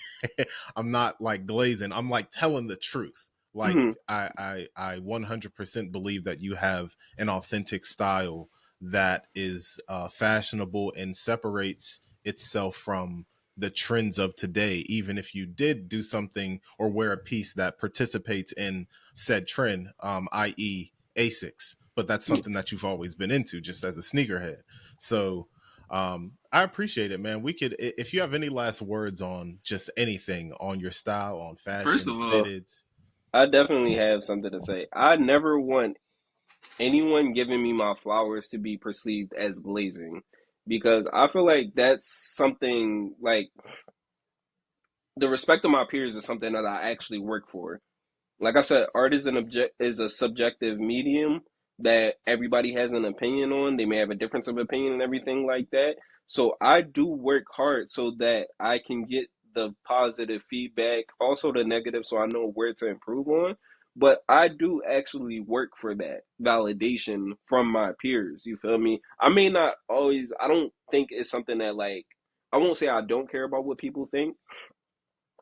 I'm not like glazing. I'm like telling the truth. Like Mhm. I 100% believe that you have an authentic style that is fashionable and separates itself from the trends of today, even if you did do something or wear a piece that participates in said trend, i.e., Asics. But that's Yeah. something that you've always been into just as a sneakerhead. So I appreciate it, man. We could, if you have any last words on just anything on your style, on First fashion, of all, fitteds. I definitely have something to say. I never want anyone giving me my flowers to be perceived as glazing, because I feel like that's something like the respect of my peers is something that I actually work for. Like I said, art is is a subjective medium that everybody has an opinion on. They may have a difference of opinion and everything like that. So I do work hard so that I can get the positive feedback, also the negative, so I know where to improve on. But I do actually work for that validation from my peers. You feel me? I may not always, I don't think it's something that, like, I won't say I don't care about what people think.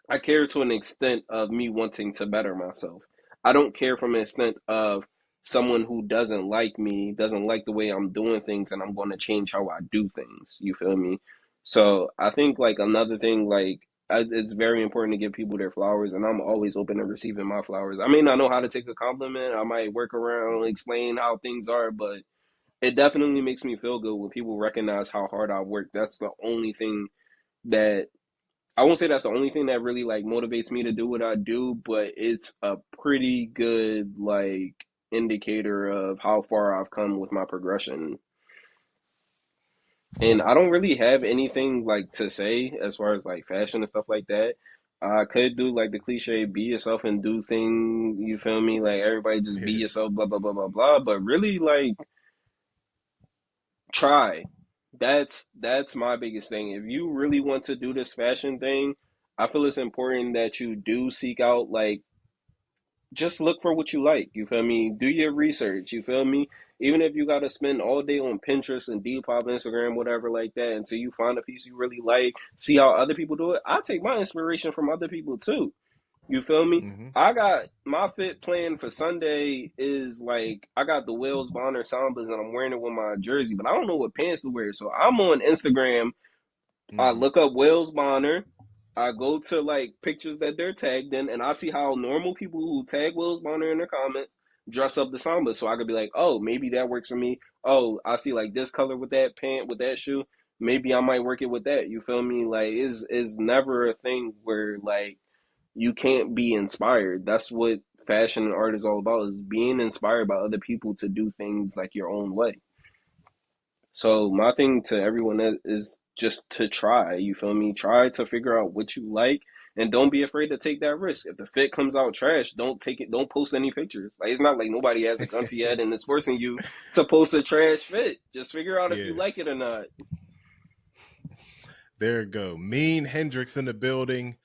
I care to an extent of me wanting to better myself. I don't care from an extent of someone who doesn't like me, doesn't like the way I'm doing things, and I'm going to change how I do things. You feel me? So I think like another thing, like it's very important to give people their flowers, and I'm always open to receiving my flowers. I may not know how to take a compliment. I might work around, explain how things are, but it definitely makes me feel good when people recognize how hard I work. That's the only thing that I won't say that's the only thing that really like motivates me to do what I do, but it's a pretty good like indicator of how far I've come with my progression. And I don't really have anything like to say as far as like fashion and stuff like that. I could do like the cliche be yourself and do thing, you feel me? Like everybody just be Yeah. yourself, blah blah blah blah blah. But really like try. That's my biggest thing. If you really want to do this fashion thing, I feel it's important that you do seek out like just look for what you like. You feel me? Do your research. You feel me? Even if you got to spend all day on Pinterest and Depop, Instagram, whatever like that, until you find a piece you really like, see how other people do it. I take my inspiration from other people too. You feel me? Hmm. I got my fit plan for Sunday is like I got the Wales Bonner Sambas and I'm wearing it with my jersey, but I don't know what pants to wear. So I'm on Instagram. I Hmm. look up Wales Bonner. I go to like pictures that they're tagged in, and I see how normal people who tag Wales Bonner in their comments dress up the Samba. So I could be like, oh, maybe that works for me. Oh, I see like this color with that pant with that shoe. Maybe I might work it with that. You feel me? Like is never a thing where like you can't be inspired. That's what fashion and art is all about, is being inspired by other people to do things like your own way. So my thing to everyone is just to try, you feel me? Try to figure out what you like and don't be afraid to take that risk. If the fit comes out trash, don't take it, don't post any pictures. Like it's not like nobody has a gun to your head and is forcing you to post a trash fit. Just figure out if you Yeah. like it or not. There you go. Mean Hendrix in the building.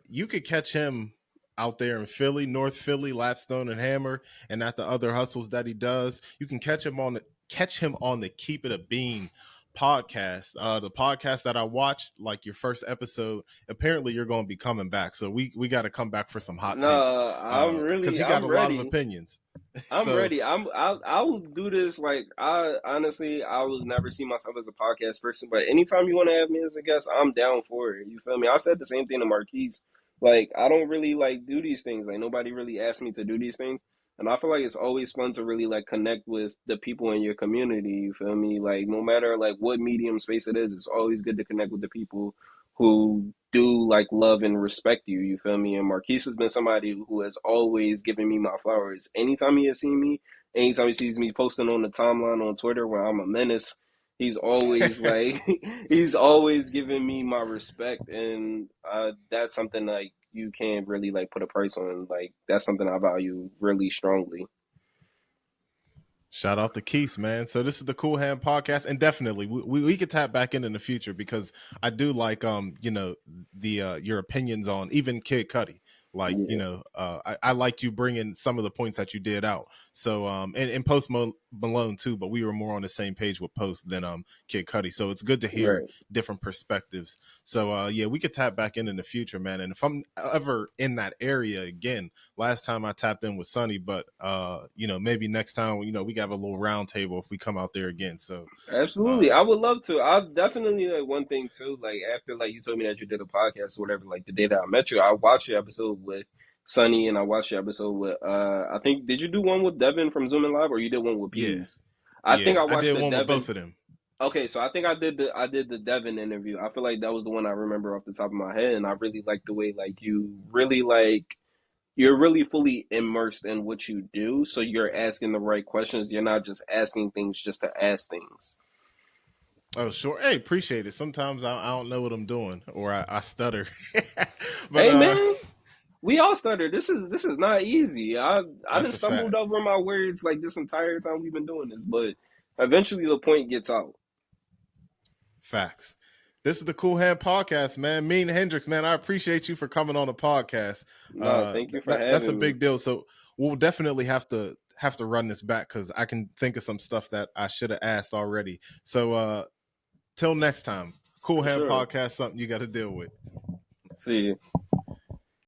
You could catch him out there in Philly, North Philly, Lapstone and Hammer, and at the other hustles that he does. You can catch him on the Keep It a Bean podcast. The podcast that I watched, like your first episode. Apparently, you're going to be coming back, so we got to come back for some hot takes. No, Because he got I'm a lot of ready. opinions. I'm So ready. I will do this. Like I honestly, I will never see myself as a podcast person. But anytime you want to have me as a guest, I'm down for it. You feel me? I said the same thing to Marquise. Like I don't really like do these things. Like nobody really asked me to do these things, and I feel like it's always fun to really like connect with the people in your community. You feel me? Like no matter like what medium space it is, it's always good to connect with the people who do like love and respect you. You feel me? And Marquise has been somebody who has always given me my flowers. Anytime he has seen me, anytime he sees me posting on the timeline on Twitter where I'm a menace, he's always like he's always giving me my respect, and that's something like you can't really like put a price on. Like that's something I value really strongly. Shout out to Keith, man. So this is the Cool Hand podcast, and definitely we could tap back in the future because I do like the your opinions on even Kid Cudi. Like Yeah, I liked you bringing some of the points that you did out. So and Post Malone too, but we were more on the same page with Post than Kid Cudi. So it's good to hear right. different perspectives. So yeah, we could tap back in the future, man. And if I'm ever in that area again, last time I tapped in with Sonny, but maybe next time, we got a little round table if we come out there again. So Absolutely. uh I would love to. I definitely like one thing too, like after like you told me that you did a podcast or whatever, like the day that I met you, I watched your episode with Sunny and I watched your episode with I think did you do one with Devin from Zooming Live or you did one with yeah, Peas? I think yeah. I I watched did the one with Devin. both of them. Okay, so I think I did the Devin interview. I feel like that was the one I remember off the top of my head and I really liked the way like you really like you're really fully immersed in what you do, so you're asking the right questions. You're not just asking things just to ask things. Oh, sure. Hey, appreciate it. Sometimes I don't know what I'm doing or I stutter. but Hey man, we all stutter. This is not easy. I that's done a stumbled fact. over my words like this entire time we've been doing this, but eventually the point gets out. Facts. This is the Cool Hand Podcast, man. Meen Hendrix, man. I appreciate you for coming on the podcast. No, thank you for That's a having me. big deal. So we'll definitely have to run this back because I can think of some stuff that I should have asked already. So till next time, Cool For Hand sure. Podcast, something you got to deal with. See you.